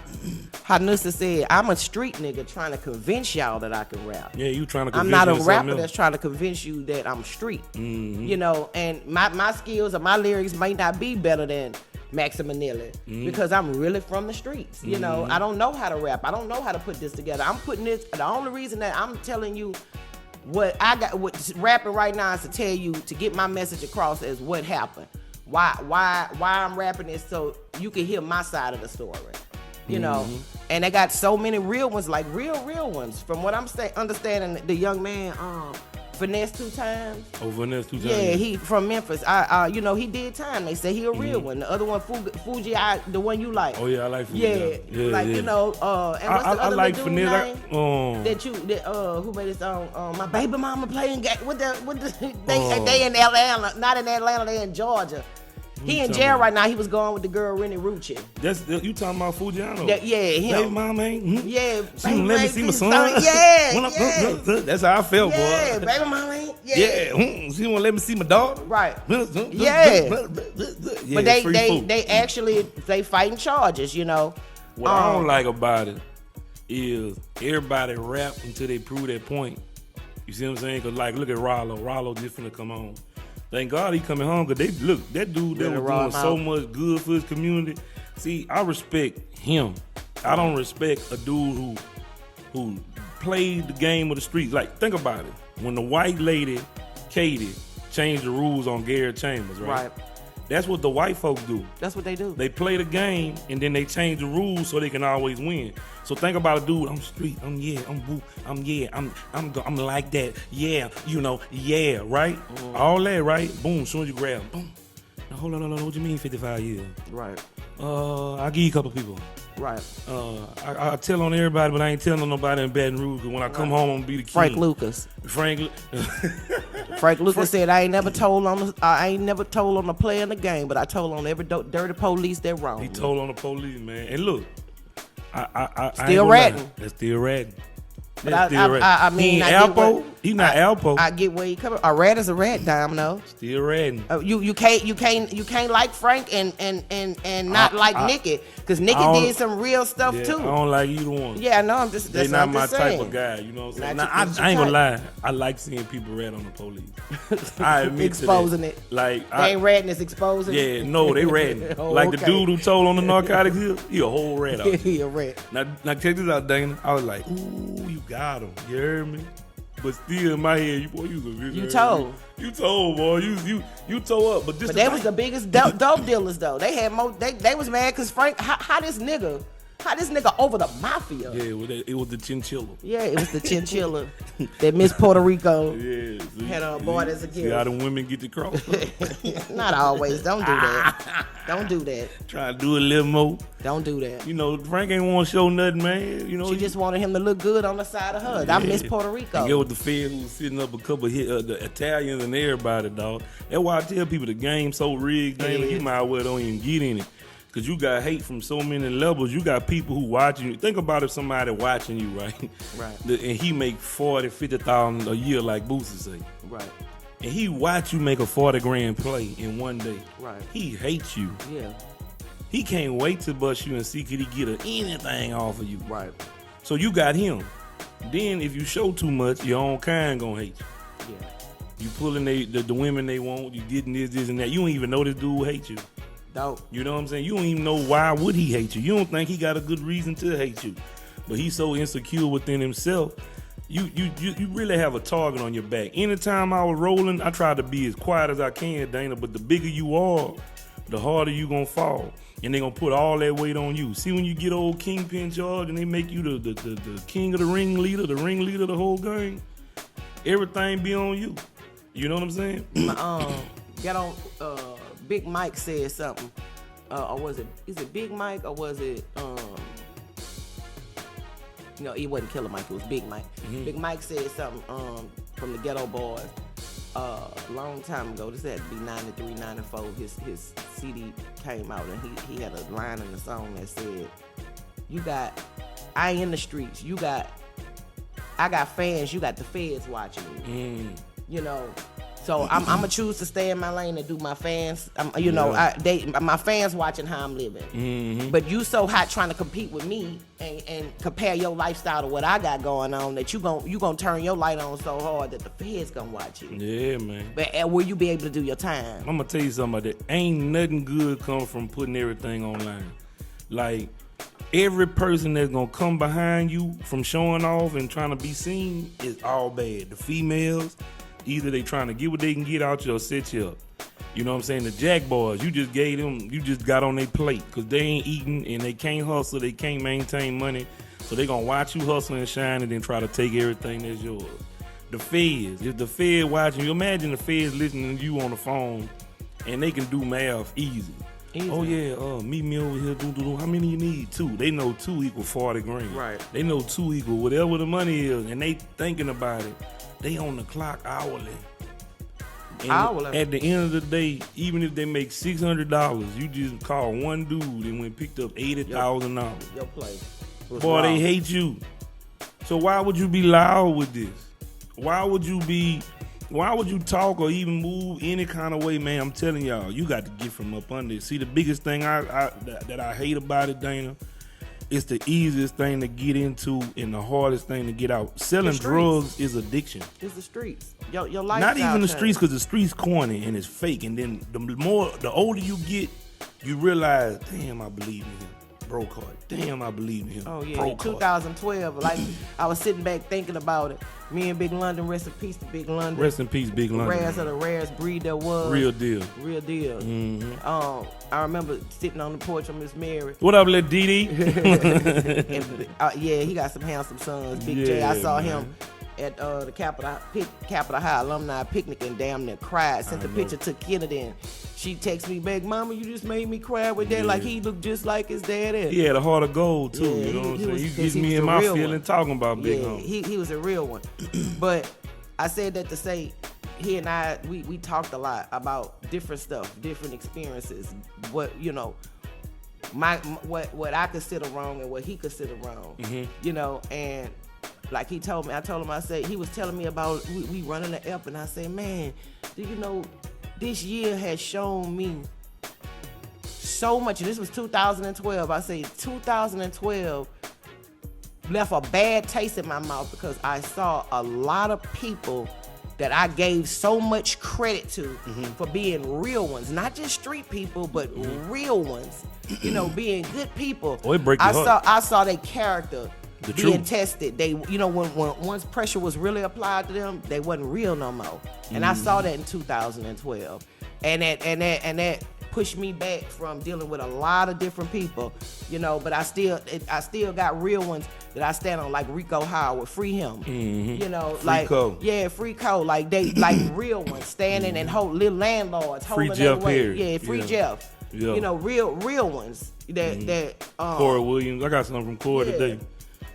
Nussa said, I'm a street nigga trying to convince y'all that I can rap. Yeah, you trying to I'm convince not a you to something rapper else. that's trying to convince you that I'm street. Mm-hmm. You know, and my skills or my lyrics may not be better than Maximilian because I'm really from the streets. You know, I don't know how to rap. I don't know how to put this together. I'm putting this. The only reason that I'm telling you what I got, what rapping right now is to tell you to get my message across as what happened. Why I'm rapping is so you can hear my side of the story. You know, and they got so many real ones, like real ones. From what I'm understanding, the young man finesse 2 times. Oh, finesse 2 times. Yeah, he from Memphis. You know, he did time. They say he a real one. The other one, Fuji, the one you like. Oh yeah, I like Fuji. Yeah, like yeah. you know. And what's the I other like dude finesse. name? Who made this song? My baby mama playing game. They in Atlanta, not in Atlanta. They in Georgia. He in jail right now. He was going with the girl Rennie Rucci. That's you talking about Fujiano. Yeah, him. Baby mama ain't. Yeah, She done let me see my son. Yeah. That's how I felt, Yeah, boy. baby mama ain't. Yeah, she won't let me see my daughter. Right. Yeah, Yeah. But free food. they actually fighting charges, you know. What I don't like about it is everybody rap until they prove that point. You see what I'm saying? Cause like look at Rollo. Rollo just finna come on. Thank God he coming home because that dude that was doing so much good for his community. See, I respect him. I don't respect a dude who played the game of the streets. Like, think about it. When the white lady, Katie, changed the rules on Garrett Chambers, right? That's what the white folks do. That's what they do. They play the game and then they change the rules so they can always win. So think about a dude. I'm street. I'm like that. Yeah, you know. Yeah, right. All that, right? Boom. Soon as you grab, boom. Now hold on. What you mean 55 years? Right. I'll give you a couple people. Right. I tell on everybody, but I ain't telling on nobody in Baton Rouge. Cause when I come home, I'm gonna be the king. Frank Lucas. Frank Lucas said, I ain't never told on the player in the game, but I told on every dirty police that wrong. He told on the police, man. And look, I Still ratting. That's still ratting. But I mean, he ain't Alpo. He not Alpo. I get where he coming. A rat is a rat, Domino. Still ratting. You can't like Frank and not like Nikki, because Nikki did some real stuff too. I don't like either one. Yeah, I know. I'm just they that's not what my I'm type saying. of guy. You know what I'm saying? Not Now, your I ain't gonna type. lie. I like seeing people rat on the police. I admit Exposing to that. it. Like They ain't ratting, it's exposing. Yeah, no, they ratting. Oh, Like the okay. dude who told on the narcotics, he a whole rat out. He a rat. Now check this out, Dana. I was like, ooh, you got him. You heard me? But still in my head, you was a bitch. You told. You told, boy. You told up. But this But they was the biggest dope dealers though. They had more. They was mad because Frank. How this nigga over the mafia? Yeah, it was the chinchilla. Yeah, it was the chinchilla that Miss Puerto Rico Yeah. See, had on board as a See how gift. the women get the cross? Not always. Don't do that. Don't do that. Try to do a little more. Don't do that. You know, Frank ain't want to show nothing, man. You know, She just wanted him to look good on the side of her. I miss Puerto Rico. And get with the feds who was sitting up a couple of the Italians and everybody, dog. That's why I tell people the game's so rigged, man. Yeah. You might as well don't even get in it. Because you got hate from so many levels. You got people who watching you. Think about if somebody watching you, right? Right. And he make 40, 50,000 a year like Boosie say. Right. And he watch you make a 40 grand play in one day. Right. He hates you. Yeah. He can't wait to bust you and see could he get anything off of you. Right. So you got him. Then if you show too much, your own kind gonna hate you. Yeah. You pulling the women they want, you getting this and that. You don't even know this dude hate you. Dope. You know what I'm saying? You don't even know why would he hate you. You don't think he got a good reason to hate you. But he's so insecure within himself. You really have a target on your back. Anytime I was rolling, I tried to be as quiet as I can, Dana, but the bigger you are, the harder you gonna fall. And they gonna put all that weight on you. See when you get old Kingpin charge and they make you the king of the ringleader of the whole gang, everything be on you. You know what I'm saying? Big Mike said something. Or is it Big Mike or was it no, it wasn't Killer Mike, it was Big Mike. Mm-hmm. Big Mike said something from the Ghetto Boys a long time ago. This had to be 93, 94. His CD came out and he had a line in the song that said, I ain't in the streets, I got fans, you got the feds watching me. You know, so I'm gonna choose to stay in my lane and do my fans. My fans watching how I'm living. But you so hot trying to compete with me and compare your lifestyle to what I got going on that you gonna turn your light on so hard that the feds gonna watch you. Yeah, man. But will you be able to do your time? I'm gonna tell you something about that. Ain't nothing good come from putting everything online. Like, every person that's gonna come behind you from showing off and trying to be seen is all bad. The females, either they trying to get what they can get out you or set you up. You know what I'm saying? The Jack Boys, you just got on their plate because they ain't eating and they can't hustle, they can't maintain money. So they gonna watch you hustle and shine and then try to take everything that's yours. The feds, if the fed watching you, imagine the feds listening to you on the phone and they can do math easy. Oh yeah, meet me over here. How many you need? 2. They know 2 equal 40 grand. Right. They know 2 equal whatever the money is, and they thinking about it. They on the clock hourly. And at the end of the day, even if they make $600, you just call one dude and went picked up $80,000. Your play. Boy, they hate you. So why would you be loud with this? Why would you talk or even move any kind of way, man? I'm telling y'all, you got to get from up under it. See, the biggest thing that I hate about it, Dana, it's the easiest thing to get into and the hardest thing to get out. Selling drugs is addiction. It's the streets. Your lifestyle. Not even the streets, because the streets corny and it's fake. And then the older you get, you realize, damn, I believe in him. Broke heart. Damn, I believe in him. Oh yeah, Broke 2012. Like I was sitting back thinking about it. Me and Big London, rest in peace to Big London. Rest in peace, Big London. Rarest of the rarest breed there was. Real deal. Real deal. Mm-hmm. I remember sitting on the porch of Miss Mary. What up, little Dee? Yeah, he got some handsome sons. Big J. I saw him at the Capitol High alumni picnic and damn near cried. Sent the picture to Kennedy and she texted me back, Mama, you just made me cry with that. Like he looked just like his daddy. He had a heart of gold too. You know what I'm saying? You get me in my feeling talking about Big Homie. He was a real one. But I said that to say, he and I, we talked a lot about different stuff, different experiences. What what I consider wrong and what he considered wrong. You know, and like he told me, I told him, I said, he was telling me about we running the app, and I said, man, do you know this year has shown me so much, and this was 2012. I say 2012 left a bad taste in my mouth because I saw a lot of people that I gave so much credit to for being real ones, not just street people, but real ones. You know, being good people. Oh, it break your heart. I saw their character being truth. tested. They, you know, when once pressure was really applied to them, they wasn't real no more. And I saw that in 2012, and that pushed me back from dealing with a lot of different people, you know. But I still got real ones that I stand on, like Rico Howard, free him, you know, Free like Co. yeah, free Co, like they like real ones standing and hold little landlords Free holding Jeff their way. Perry. Yeah, free Yeah. Jeff. Yeah. You know, real ones that Corey Williams. I got something from Corey today.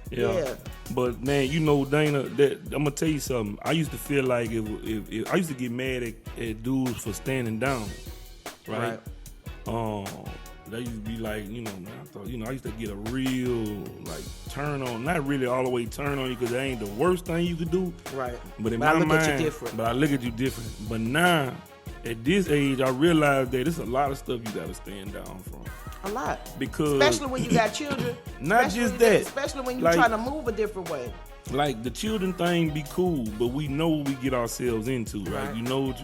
Yeah. But man, you know, Dana, that I'm gonna tell you something. I used to feel like if I used to get mad at dudes for standing down, right? They used to be like, you know, man, I thought, you know, I used to get a real like turn on, not really all the way turn on you because that ain't the worst thing you could do, right? But in I my look mind, at you different. But I look at you different. But now, at this age, I realize that there's a lot of stuff you gotta stand down from. A lot. Because especially when you got children. Not especially just that. Especially when you're Like, trying to move a different way. Like the children thing be cool, but we know what we get ourselves into, right? You know what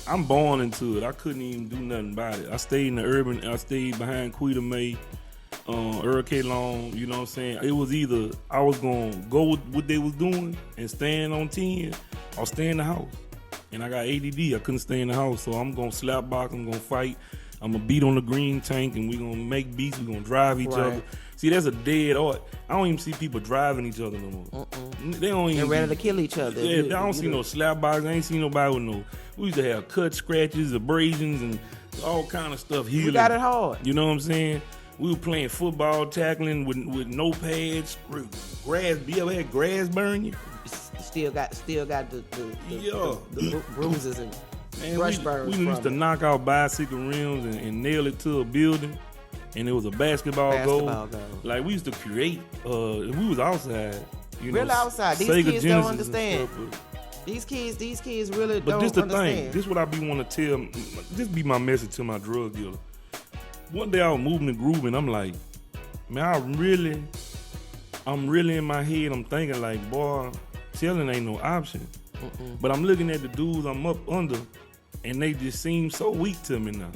I'm born into it. I couldn't even do nothing about it. I stayed in the urban. I stayed behind Quita May, Earl K. Long. You know what I'm saying? It was either I was gonna go with what they was doing and stand on 10, or stay in the house. And I got ADD. I couldn't stay in the house, so I'm gonna slap box. I'm gonna fight. I'm gonna beat on the green tank, and we gonna make beats. We gonna drive each other. See, that's a dead art. I don't even see people driving each other no more. They don't even. They're ready to kill each other. Yeah, I don't see no slap box. I ain't seen nobody with no. We used to have cuts, scratches, abrasions, and all kind of stuff. Healing. We got it hard. You know what I'm saying? We were playing football, tackling with no pads, grass. You ever had grass burn you? Still got the bruises and brush burns. We used to knock out bicycle rims and nail it to a building, and it was a basketball goal. Like we used to create. We was outside. Really outside. These Sega kids Genesis don't understand. Stuff, these kids really but don't this the understand. thing. This what I be want to tell. This be my message to my drug dealer. One day I was moving and grooving. I'm like, man, I'm really in my head. I'm thinking like, boy, telling ain't no option. But I'm looking at the dudes I'm up under, and they just seem so weak to me now.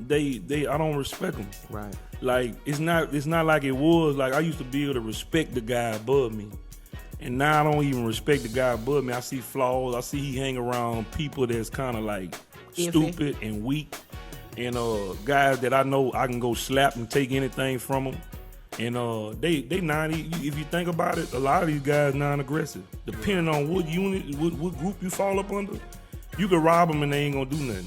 I don't respect them. Right. Like it's not like it was. Like I used to be able to respect the guy above me, and now I don't even respect the guy above me. I see flaws. I see he hang around people that's kind of like stupid and weak, and guys that I know I can go slap and take anything from them. And they 90. If you think about it, a lot of these guys non-aggressive. Depending on what unit, what group you fall up under, you can rob them and they ain't gonna do nothing.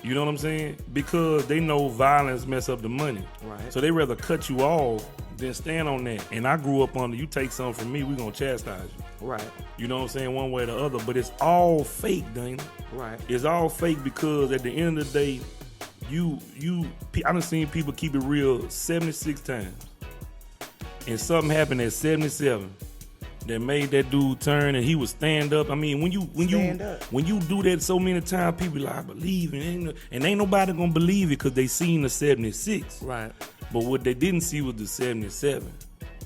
You know what I'm saying? Because they know violence mess up the money. Right. So they rather cut you off than stand on that. And I grew up under, you take something from me, we gonna chastise you. Right. You know what I'm saying? One way or the other. But it's all fake, Dana. Right. It's all fake because at the end of the day, I done seen people keep it real 76 times. And something happened at 77 that made that dude turn, and he would stand up. I mean, when you do that so many times, people like, I believe it, and ain't nobody gonna believe it because they seen the 76. Right. But what they didn't see was the 77.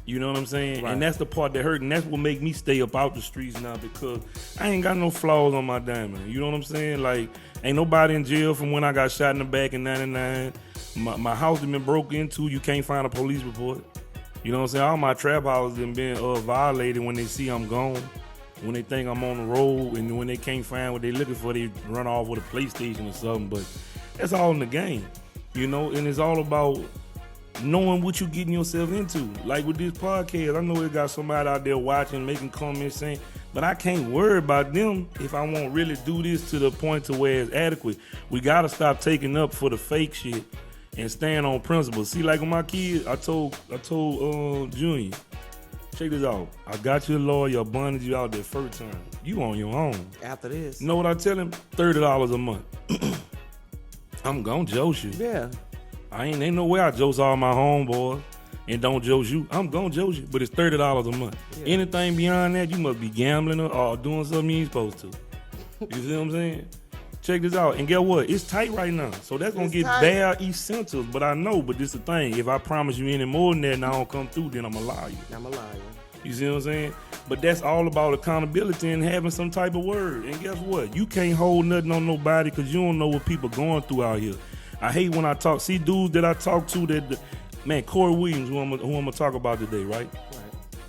You know what I'm saying? Right. And that's the part that hurt, and that's what make me stay up out the streets now because I ain't got no flaws on my diamond. You know what I'm saying? Like, ain't nobody in jail from when I got shot in the back in 99. My house has been broke into. You can't find a police report. You know what I'm saying? All my trap houses have been violated when they see I'm gone, when they think I'm on the road, and when they can't find what they looking for, they run off with a PlayStation or something. But that's all in the game, you know? And it's all about knowing what you're getting yourself into. Like with this podcast, I know it got somebody out there watching, making comments saying, but I can't worry about them if I won't really do this to the point to where it's adequate. We got to stop taking up for the fake shit and stand on principle. See, like with my kids, I told Junior, check this out. I got you a lawyer, I bonded you out that first time. You on your own. After this. You know what I tell him? $30 a month. I'm gonna joke you. Yeah. Ain't no way I joke all my homeboys and don't joke you. I'm gonna joke you, but it's $30 a month. Yeah. Anything beyond that, you must be gambling or doing something you ain't supposed to. You see what I'm saying? Check this out, and get what? It's tight right now, so that's gonna get bare essentials. But I know, but this the thing. If I promise you any more than that, and I don't come through, then I'm a liar. I'm a liar. You see what I'm saying? But that's all about accountability and having some type of word. And guess what? You can't hold nothing on nobody because you don't know what people going through out here. I hate when I see dudes that I talk to man, Corey Williams, who I'm gonna talk about today, right?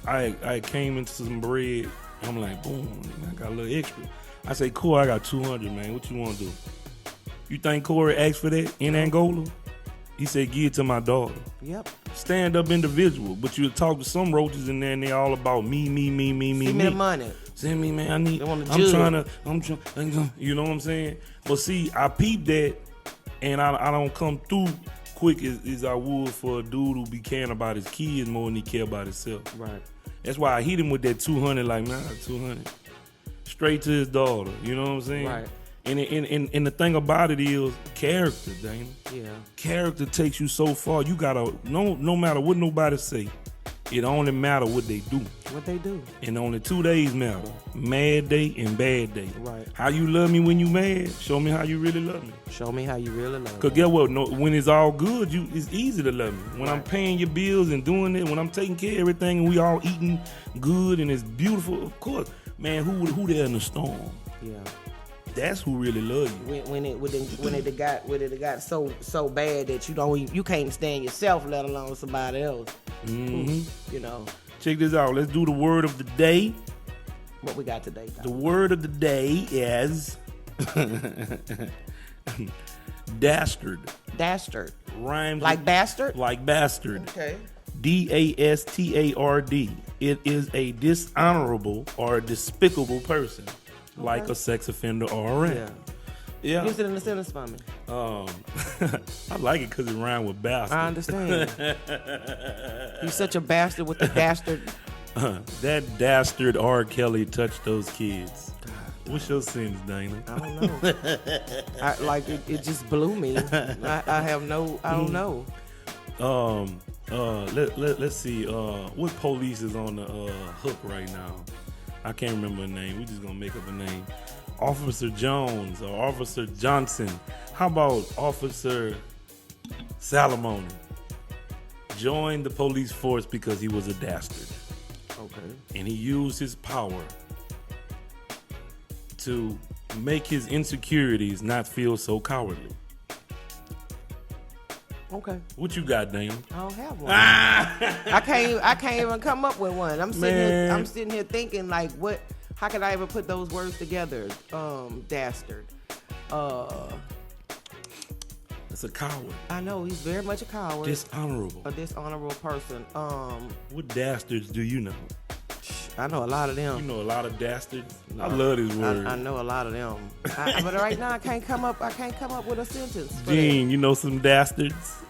Right. I came into some bread. I'm like, boom, I got a little extra. I say, Corey, I got 200, man. What you want to do? You think Corey asked for that in Angola? He said, give it to my daughter. Yep. Stand up individual. But you talk to some roaches in there and they all about me. Send me the money. Send me, man. I'm trying, you know what I'm saying? But see, I peeped that and I don't come through quick as I would for a dude who be caring about his kids more than he care about himself. Right. That's why I hit him with that 200, like, man, I got 200. Straight to his daughter, you know what I'm saying? Right. And the thing about it is character, Dana. Yeah. Character takes you so far. You gotta no matter what nobody say, It only matter what they do. What they do? And only 2 days matter. Mad day and bad day. Right. How you love me when you mad? Show me how you really love me. Show me how you really love me. Cause get what? No, when it's all good, it's easy to love me. When I'm paying your bills and doing it, when I'm taking care of everything and we all eating good and it's beautiful, of course. Man, who there in the storm? Yeah. That's who really love you. When it got so bad that you can't stand yourself, let alone somebody else. Mm-hmm. You know. Check this out. Let's do the word of the day. What we got today? The word of the day is dastard. Dastard. Rhymes Like bastard? like bastard. Okay. D-A-S-T-A-R-D. It is a dishonorable or a despicable person, like a sex offender or a rat. Yeah. Use it in the sentence for me. I like it because it rhymes with bastard. I understand. You're such a bastard with the dastard. That dastard R. Kelly touched those kids. What's your sentence, Dana? I don't know. It just blew me. I don't know. Let's see. What police is on the hook right now? I can't remember a name. We're just gonna make up a name. Officer Jones or Officer Johnson. How about Officer Salamone? Joined the police force because he was a dastard. Okay. And he used his power to make his insecurities not feel so cowardly. Okay. What you got, Dana? I don't have one. I can't even come up with one. I'm sitting here thinking like, what? How could I ever put those words together? Dastard. That's a coward. I know he's very much a coward. Dishonorable. A dishonorable person. What dastards do you know? I know a lot of them. You know a lot of dastards. I love this word. I know a lot of them. But right now I can't come up with a sentence. Gene, you know some dastards?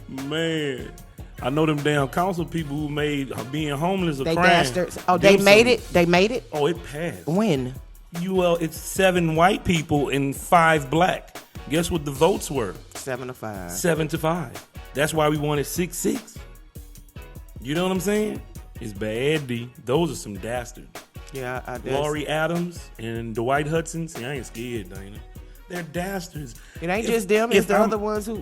Man, I know them damn council people who made being homeless a crime. They dastards. Oh, they made it? They made it? Oh, it passed. When? It's 7 white people and 5 black. Guess what the votes were? 7-5. 7-5. That's why we wanted 6-6. You know what I'm saying? It's bad, D. Those are some dastards. Yeah, I guess. Laurie Adams and Dwight Hudson. See, I ain't scared, Dana. They're dastards. It ain't just them. It's the other ones who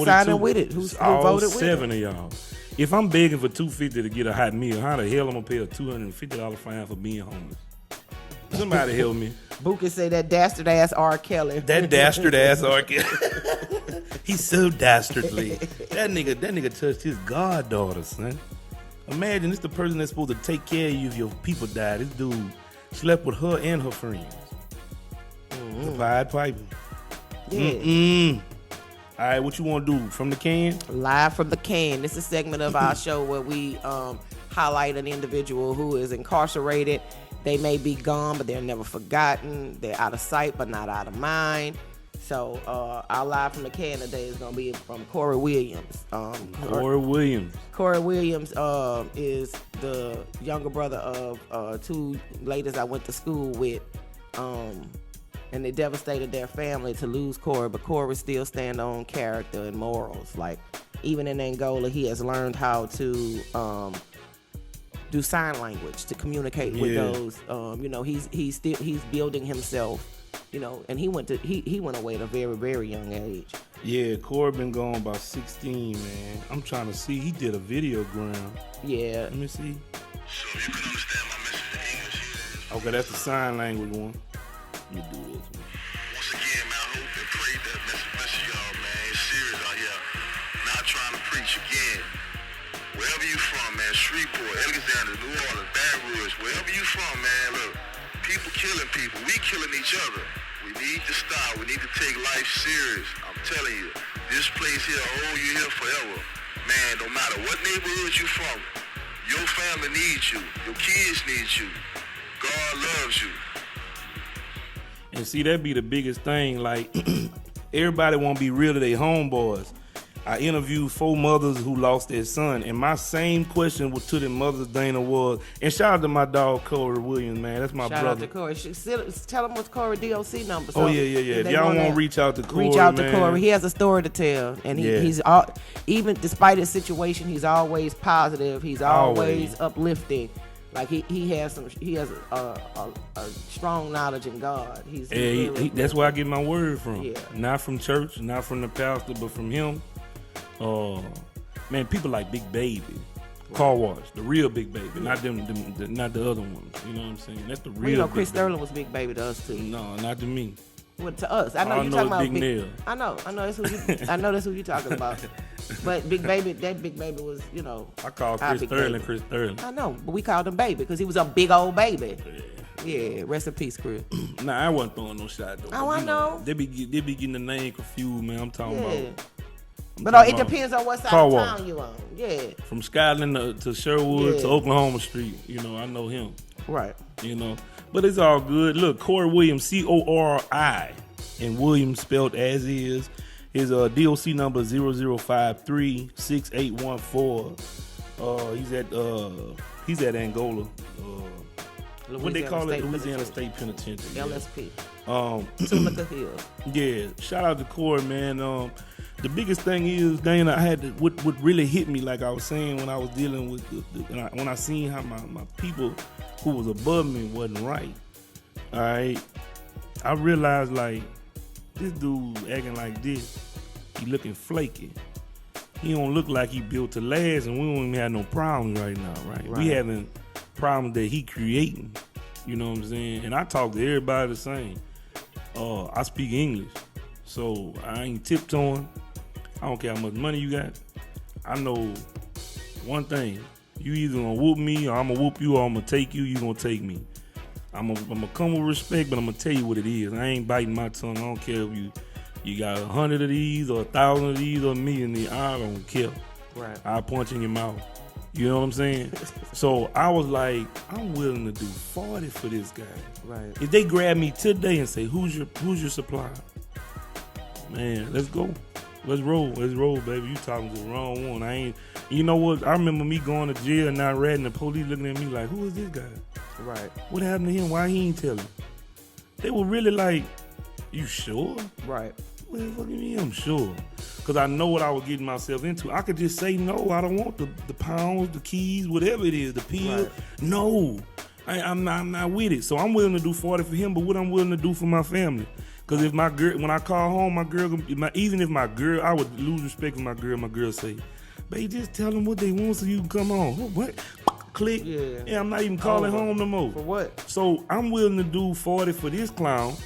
signed with it. Who voted with it. 7 of y'all. If I'm begging for $250 to get a hot meal, how the hell I'm gonna pay a $250 fine for being homeless? Somebody help me. Buka say that dastard ass R. Kelly. That dastard ass R. Kelly. He's so dastardly. That nigga touched his goddaughter, son. Imagine this the person that's supposed to take care of you if your people die. This dude slept with her and her friends. The Pied Piper. Yeah. All right, what you want to do? From the can? Live from the can. This is a segment of our show where we highlight an individual who is incarcerated. They may be gone, but they're never forgotten. They're out of sight, but not out of mind. So our live from the can today is going to be from Corey Williams. Corey Williams. Corey Williams is the younger brother of 2 ladies I went to school with. And it devastated their family to lose Corey, but Corey still stand on character and morals. Like, even in Angola, he has learned how to do sign language to communicate with those. He's building himself. And he went away at a very, very young age. Yeah, Corey been gone about 16, man. I'm trying to see. He did a videogram. Yeah. Let me see. So you can understand my message in English. Okay, that's the sign language one. Let me do this one. Once again, man, I hope and pray that message y'all, man. It's serious out here. Not trying to preach again. Wherever you from, man, Shreveport, Alexander, New Orleans, Baton Rouge, wherever you from, man, look, people killing people. We killing each other. We need to stop. We need to take life serious. I'm telling you, this place here hold you here forever. Man, no matter what neighborhood you from, your family needs you. Your kids need you. God loves you. And see, that be the biggest thing. Like, everybody want to be real to their homeboys. I interviewed 4 mothers who lost their son, and my same question to the mothers, Dana, was, and shout out to my dog Corey Williams, man. That's my Shout brother. out to Corey. Tell him what's Corey DOC number. Oh yeah. If y'all want to reach out to Corey, reach out to man. Corey. He has a story to tell, and he's all, even despite his situation, he's always positive. He's always uplifting. Like he has a strong knowledge in God. That's where I get my word from. Yeah. Not from church, not from the pastor, but from him. Man, people like Big Baby, Car Wash, the real Big Baby, not not the other ones. You know what I'm saying? That's the real. You know, Big Chris Baby. Sterling was Big Baby to us too. No, not to me. Well, to us, I know All I you know talking is about Big Neil. I know that's who you. I know that's who you talking about. But Big Baby, that Big Baby was, I call our Chris Big Sterling Baby. Chris Sterling. I know, but we called him Baby because he was a big old baby. Yeah, rest in peace, Chris. Nah, I wasn't throwing no shot though. Oh, I know. They be getting the name confused, man. I'm talking about. But it depends on what side Car of Wash. town you on. Yeah. From Skyland to Sherwood to Oklahoma Street, I know him. Right. But it's all good. Look, Corey Williams, Cori, and Williams spelled as is. His DOC number 0053-6814. He's at Angola. What they call it? Louisiana State Penitentiary. LSP. Tunica Hills. Yeah. Shout out to Corey, man. The biggest thing is, Dana, I had to, what really hit me, like I was saying when I was dealing with when I seen how my people who was above me wasn't right. All right, I realized like this dude acting like this, he looking flaky. He don't look like he built to last, and we don't even have no problems right now, right? We having problems that he creating. You know what I'm saying? And I talk to everybody the same. I speak English, so I ain't tiptoeing. I don't care how much money you got. I know one thing. You either gonna whoop me, or I'm gonna whoop you, or I'm gonna take you, you gonna take me. I'm gonna come with respect, but I'm gonna tell you what it is. I ain't biting my tongue. I don't care if you got 100 of these, or 1,000 of these, or a million of these. I don't care. Right. I'll punch in your mouth. You know what I'm saying? So I was like, I'm willing to do 40 for this guy. Right. If they grab me today and say, who's your supplier? Man, let's go. Let's roll, baby. You talking to the wrong one. You know what? I remember me going to jail and not ratting, the police looking at me like, who is this guy? Right. What happened to him? Why he ain't telling? They were really like, you sure? Right. What the fuck you mean I'm sure? Because I know what I was getting myself into. I could just say, no, I don't want the pounds, the keys, whatever it is, the pill. Right. No, I'm not with it. So I'm willing to do 40 for him, but what I'm willing to do for my family. Because if my girl, when I call home, my girl, even if my girl, I would lose respect for my girl say, babe, just tell them what they want so you can come on. What? Click. Yeah, I'm not even calling home no more. For what? So I'm willing to do 40 for this clown.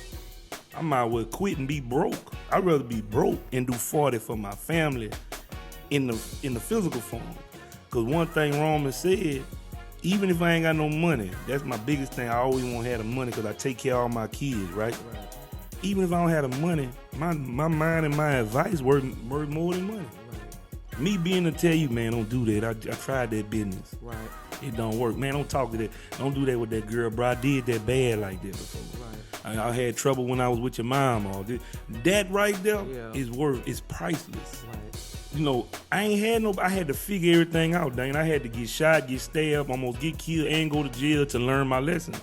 I might well quit and be broke. I'd rather be broke and do 40 for my family in the physical form. Because one thing Roman said, even if I ain't got no money, that's my biggest thing. I always want to have the money because I take care of all my kids, right? Even if I don't have the money, my mind and my advice worth more than money. Right. Me being to tell you, man, don't do that. I tried that business. Right. It don't work. Man, don't talk to that. Don't do that with that girl, bro. I did that bad like that before. Right. I had trouble when I was with your mom. That right there is priceless. Right. I ain't had I had to figure everything out, Dane. I had to get shot, get stabbed, almost get killed, and go to jail to learn my lesson.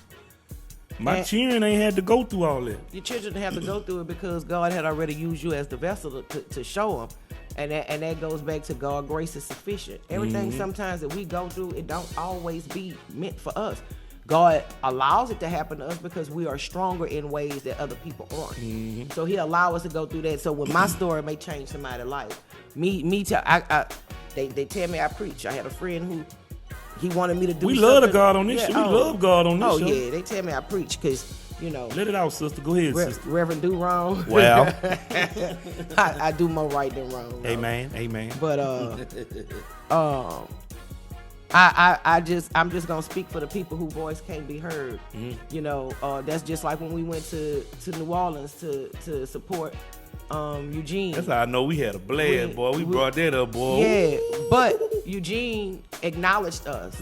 My children ain't had to go through all that. Your children have to go through it because God had already used you as the vessel to show them. And that goes back to God's grace is sufficient. Everything sometimes that we go through, it don't always be meant for us. God allows it to happen to us because we are stronger in ways that other people aren't. So he allow us to go through that. So when my story may change somebody's life, they tell me I preach. I had a friend who he wanted me to do. We something. love the God on this show. We love God on this show. Oh yeah, they tell me I preach because let it out, sister. Go ahead, sister. Reverend do wrong. Well, I do more right than wrong. Amen. But I'm just gonna speak for the people whose voice can't be heard. That's just like when we went to New Orleans to support Eugene. That's how I know we had a blast, boy. We brought that up, boy. Yeah, but Eugene acknowledged us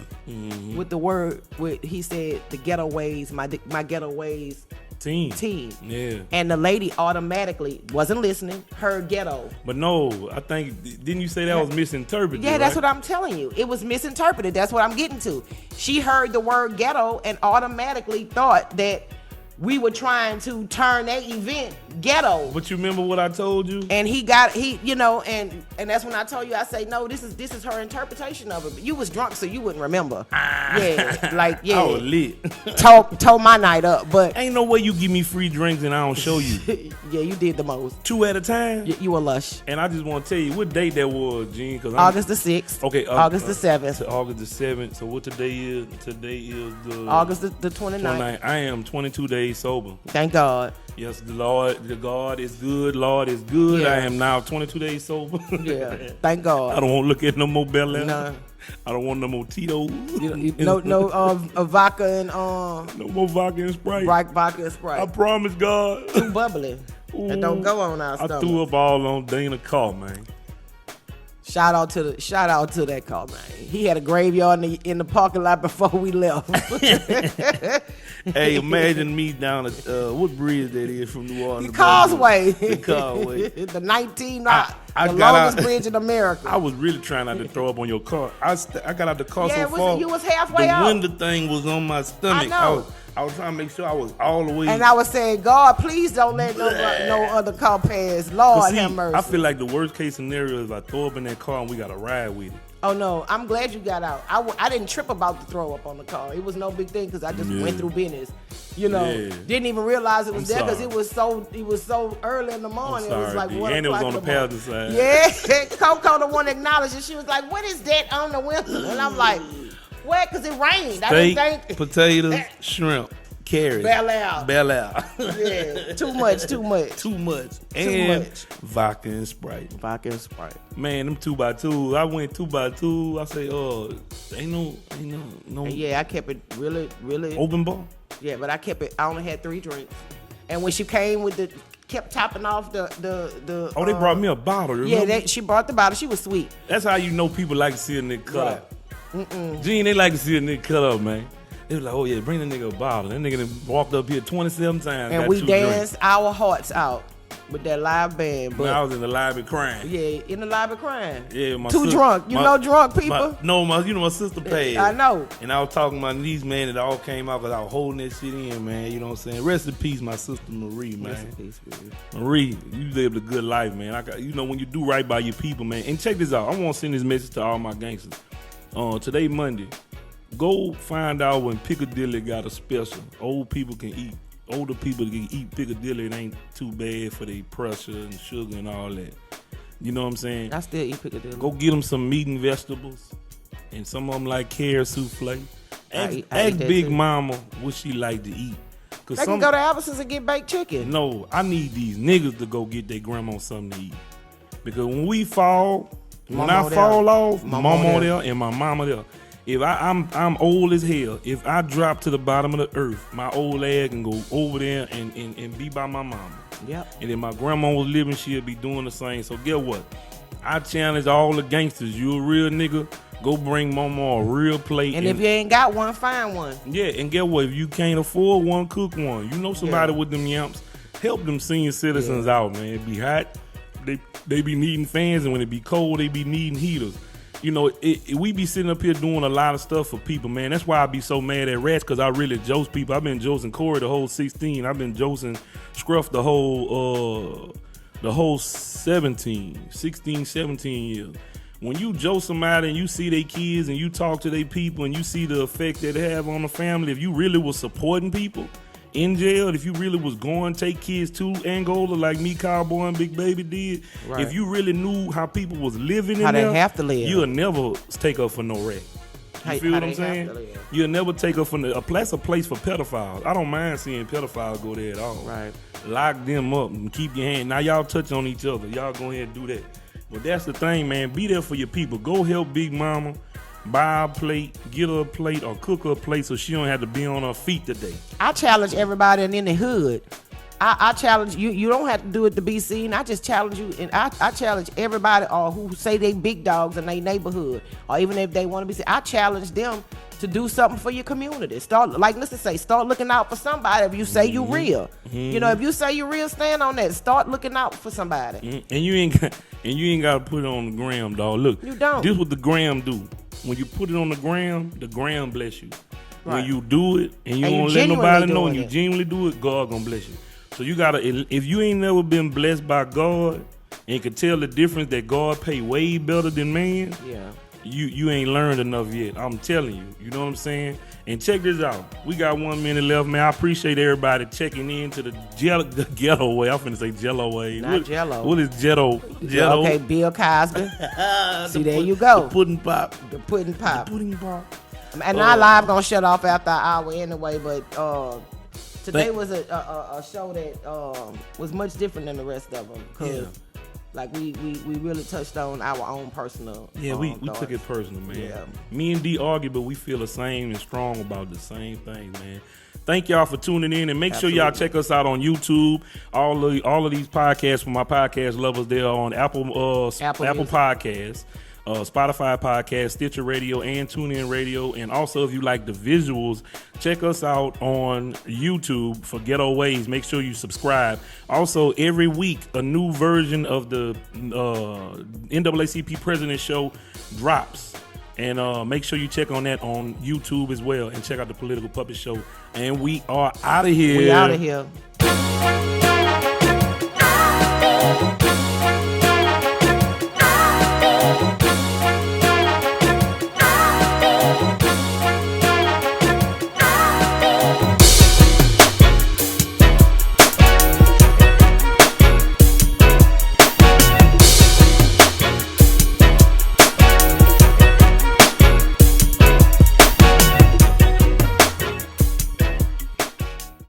with the word. He said the Ghetto Waze, my Ghetto Waze Teen. Yeah. And the lady automatically wasn't listening, heard ghetto. But no, I think, didn't you say that was misinterpreted? Yeah, that's right? what I'm telling you. It was misinterpreted. That's what I'm getting to. She heard the word ghetto and automatically thought that we were trying to turn that event ghetto. But you remember what I told you? And and that's when I told you, I say, no, this is her interpretation of it. But you was drunk, so you wouldn't remember. Yeah, like, yeah. I was lit. Tore my night up, but Ain't no way you give me free drinks and I don't show you. yeah, you did the most. 2 at a time? You were lush. And I just want to tell you what date that was, Gene. August the 6th. Okay. August the 7th. August the 7th. So what today is? Today is the... August the 29th. I am 22 days sober. Thank God. Yes, the God is good. Lord is good. Yeah. I am now 22 days sober. Yeah. Thank God. I don't want to look at no more Bel Air. No. I don't want no more Tito's. No vodka and No more vodka and Sprite. vodka and Sprite. I promise God. Too bubbly. That don't go on our I stomach. threw up all on Dana car, man. Shout out to that car, man. He had a graveyard in the parking lot before we left. Hey, imagine me down at what bridge that is from New Orleans? The Causeway. The Causeway. The 19 I the got longest out- bridge in America. I was really trying not to throw up on your car. I got out the car Yeah, so far. you was halfway the out. window thing was on my stomach. I know. I was trying to make sure I was all the way. And I was saying, God, please don't let no other car pass. Lord But see, have mercy. I feel like the worst case scenario is I throw up in that car and we got to ride with it. Oh no, I'm glad you got out. I didn't trip about the throw up on the car. It was no big thing because I just went through business. Yeah. Didn't even realize it was I'm there because sorry. it was so early in the morning. It was sorry, like D. 1 And it was o'clock on in the morning. passenger side. Yeah, Coco the one acknowledged it. She was like, "What is that on the window?" And I'm like, "What?" Because it rained. I Steak, didn't think. potatoes, shrimp, carrots. Bel Air. Bel Air. Yeah, too much. Too much. And much. vodka and Sprite. Vodka and Sprite. Man, them 2x2. I went 2x2. I say, ain't no. And yeah, I kept it really. Open bar. Yeah, but I kept it. I only had 3 drinks. And when she came with kept topping off the. Oh, they brought me a bottle. Remember? Yeah, she brought the bottle. She was sweet. That's how you know people like to see a nigga cut up. Gene, they like to see a nigga cut up, man. They was like, oh yeah, bring the nigga a bottle. That nigga done walked up here 27 times. And got we 2 danced drinks. our hearts out with that live band. But I was in the library crying. yeah, in the library crying. Yeah, my Too sister- drunk. You know drunk people? My sister paid. I know. And I was talking to my niece, man, it all came out because I was holding that shit in, man. You know what I'm saying? Rest in peace, my sister Marie, man. Rest in peace, baby. Marie, you lived a good life, man. When you do right by your people, man. And check this out. I want to send this message to all my gangsters. Today, Monday, go find out when Piccadilly got a special. Older people can eat Piccadilly. It ain't too bad for their pressure and sugar and all that. You know what I'm saying? I still eat Piccadilly. Go get them some meat and vegetables. And some of them like carrot souffle. I eat Ask that Big too. Mama what she like to eat. They can go to Albertsons and get baked chicken. No, I need these niggas to go get their grandma something to eat. Because when we fall, when I fall off, mama there and my mama there. If I'm old as hell, if I drop to the bottom of the earth, my old ass can go over there and be by my mama. Yep. And if my grandma was living, she'd be doing the same. So get what? I challenge all the gangsters. You a real nigga, go bring mama a real plate. And if you ain't got one, find one. Yeah, and get what? If you can't afford one, cook one. You know somebody with them yamps. Help them senior citizens out, man. It be hot. They be needing fans, and when it be cold, they be needing heaters. You know, we be sitting up here doing a lot of stuff for people, man. That's why I be so mad at Rats, because I really jose people. I've been josing Corey the whole 16. I've been josing Scruff the whole 16, 17 years. When you jose somebody and you see their kids and you talk to their people and you see the effect that they have on the family, if you really was supporting people in jail, if you really was going to take kids to Angola like me, Cowboy, and Big Baby did, Right. if you really knew how people was living How in they there, have to live. you'll never take up for no rat. You feel how what I'm they have saying? to live. You'll never take up for that's a place for pedophiles. I don't mind seeing pedophiles go there at all. Right. Lock them up and keep your hand. Now y'all touch on each other. Y'all go ahead and do that. But that's the thing, man. Be there for your people. Go help Big Mama. Buy a plate, get her a plate, or cook her a plate so she don't have to be on her feet today. I challenge everybody in the hood I challenge you. You don't have to do it to be seen. I just challenge you, and I challenge everybody or who say they big dogs in their neighborhood, or even if they want to be seen. I challenge them to do something for your community. Start, like Mr. say, start looking out for somebody. If you say you real, you know, if you say you real, stand on that. Start looking out for somebody. And you ain't got to put it on the gram, dog. Look, You don't. This what the gram do. When you put it on the gram bless you. Right. When you do it and you And you don't let nobody genuinely know and doing you it. genuinely do it, God gonna bless you. So you gotta, if you ain't never been blessed by God and can tell the difference that God pay way better than man, Yeah. you ain't learned enough yet. I'm telling you. You know what I'm saying? And check this out. We got 1 minute left, man. I appreciate everybody checking in to the Ghetto Way. I'm finna say Jello Way. Not Jello. What is Ghetto? Okay, Bill Cosby. See, there you go. The pudding pop. The pudding pop. Pudding pop. And our live gonna shut off after an hour anyway, but today was a show that was much different than the rest of them. Cause like we really touched on our own personal. Yeah, we thoughts. took it personal, man. Yeah. Me and D argue, but we feel the same and strong about the same thing, man. Thank y'all for tuning in, and make sure y'all check us out on YouTube. All of these podcasts for my podcast lovers, they're on Apple Podcasts, Spotify Podcast, Stitcher Radio, and TuneIn Radio. And also, if you like the visuals, check us out on YouTube for Ghetto Waze. Make sure you subscribe. Also, every week, a new version of the NAACP President Show drops. And make sure you check on that on YouTube as well. And check out the Political Puppet Show. And we are out of here. We out of here.